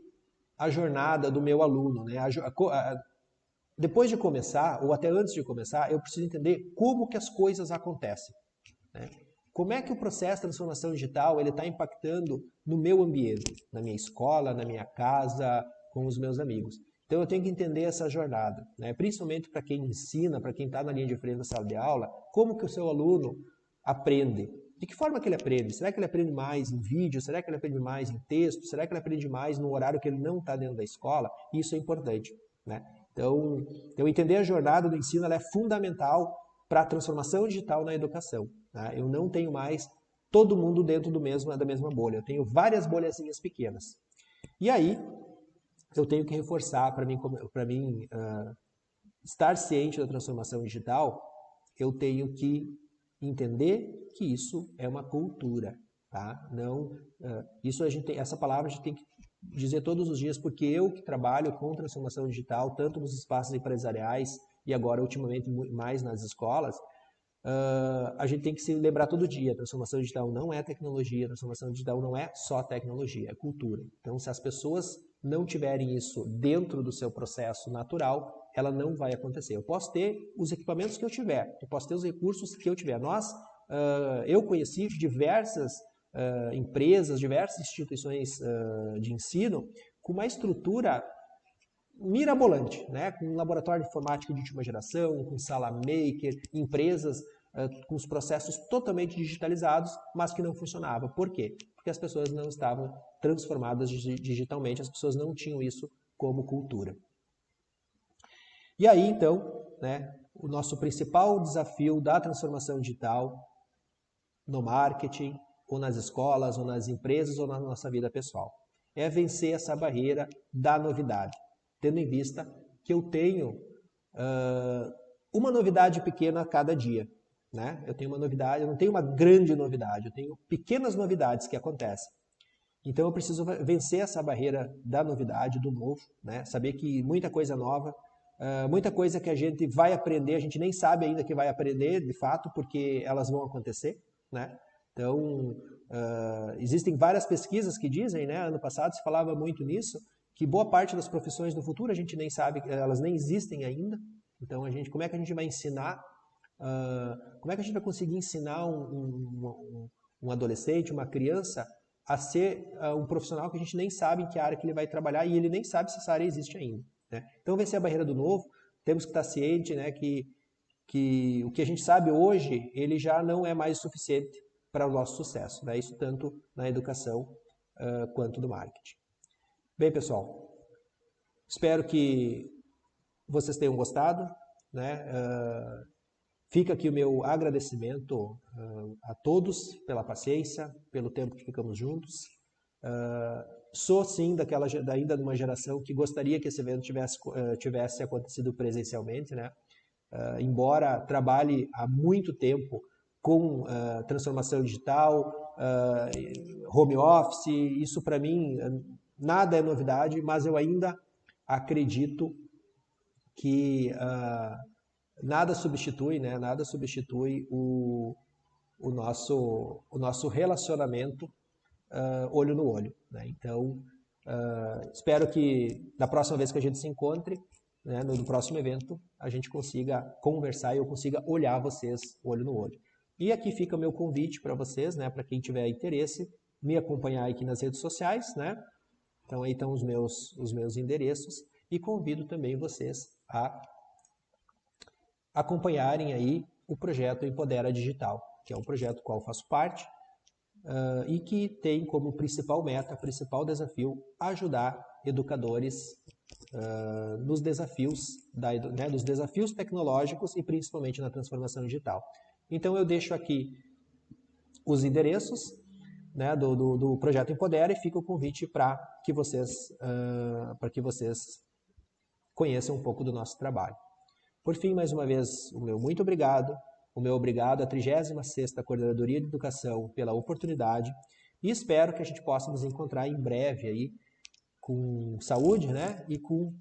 a jornada do meu aluno, né? Depois de começar, ou até antes de começar, eu preciso entender como que as coisas acontecem, né? Como é que o processo de transformação digital está impactando no meu ambiente, na minha escola, na minha casa, com os meus amigos. Então eu tenho que entender essa jornada, né? Principalmente para quem ensina, para quem está na linha de frente da sala de aula, como que o seu aluno aprende. De que forma que ele aprende? Será que ele aprende mais em vídeo? Será que ele aprende mais em texto? Será que ele aprende mais no horário que ele não está dentro da escola? Isso é importante, né? Então, entender a jornada do ensino ela é fundamental para a transformação digital na educação, né? Eu não tenho mais todo mundo dentro da mesma bolha. Eu tenho várias bolhazinhas pequenas. E aí, eu tenho que reforçar, para mim estar ciente da transformação digital, eu tenho que entender que isso é uma cultura, tá? Não, essa palavra a gente tem que dizer todos os dias, porque eu que trabalho com transformação digital, tanto nos espaços empresariais e agora ultimamente mais nas escolas, a gente tem que se lembrar todo dia, a transformação digital não é tecnologia, a transformação digital não é só tecnologia, é cultura. Então, se as pessoas não tiverem isso dentro do seu processo natural, ela não vai acontecer. Eu posso ter os equipamentos que eu tiver, eu posso ter os recursos que eu tiver. Eu conheci diversas empresas, diversas instituições de ensino com uma estrutura mirabolante, né? Com um laboratório de informática de última geração, com sala maker, empresas com os processos totalmente digitalizados, mas que não funcionava. Por quê? Porque as pessoas não estavam transformadas digitalmente, as pessoas não tinham isso como cultura. E aí, então, né, o nosso principal desafio da transformação digital no marketing, ou nas escolas, ou nas empresas, ou na nossa vida pessoal, é vencer essa barreira da novidade, tendo em vista que eu tenho uma novidade pequena a cada dia, né? Eu tenho uma novidade, eu não tenho uma grande novidade, eu tenho pequenas novidades que acontecem. Então eu preciso vencer essa barreira da novidade, do novo, né? Saber que muita coisa nova, muita coisa que a gente vai aprender, a gente nem sabe ainda que vai aprender de fato, porque elas vão acontecer, né? Então, Existem várias pesquisas que dizem, né, ano passado se falava muito nisso, que boa parte das profissões do futuro a gente nem sabe, elas nem existem ainda. Então, como é que a gente vai ensinar, como é que a gente vai conseguir ensinar um adolescente, uma criança, a ser um profissional que a gente nem sabe em que área que ele vai trabalhar e ele nem sabe se essa área existe ainda, né? Então, vencer a barreira do novo, temos que estar ciente, né, que o que a gente sabe hoje, ele já não é mais suficiente para o nosso sucesso, né? Isso tanto na educação quanto no marketing. Bem, pessoal, espero que vocês tenham gostado, né? Fica aqui o meu agradecimento a todos pela paciência, pelo tempo que ficamos juntos. Sou, sim, ainda de uma geração que gostaria que esse evento tivesse acontecido presencialmente, né? Embora trabalhe há muito tempo com transformação digital, home office, isso para mim nada é novidade, mas eu ainda acredito que nada substitui, né? Nada substitui o nosso relacionamento olho no olho, né? Então, espero que da próxima vez que a gente se encontre, né, no próximo evento, a gente consiga conversar e eu consiga olhar vocês olho no olho. E aqui fica o meu convite para vocês, né, para quem tiver interesse, me acompanhar aqui nas redes sociais, né? Então aí estão os meus endereços e convido também vocês a acompanharem aí o projeto Empodera Digital, que é um projeto do qual eu faço parte e que tem como principal meta, principal desafio, ajudar educadores nos desafios, dos desafios tecnológicos e principalmente na transformação digital. Então eu deixo aqui os endereços, né, do projeto Empodera e fica o convite para que vocês conheçam um pouco do nosso trabalho. Por fim, mais uma vez, o meu muito obrigado. O meu obrigado à 36ª Coordenadoria de Educação pela oportunidade e espero que a gente possa nos encontrar em breve aí com saúde, né, e com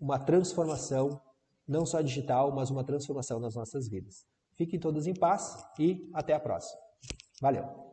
uma transformação, não só digital, mas uma transformação nas nossas vidas. Fiquem todos em paz e até a próxima. Valeu!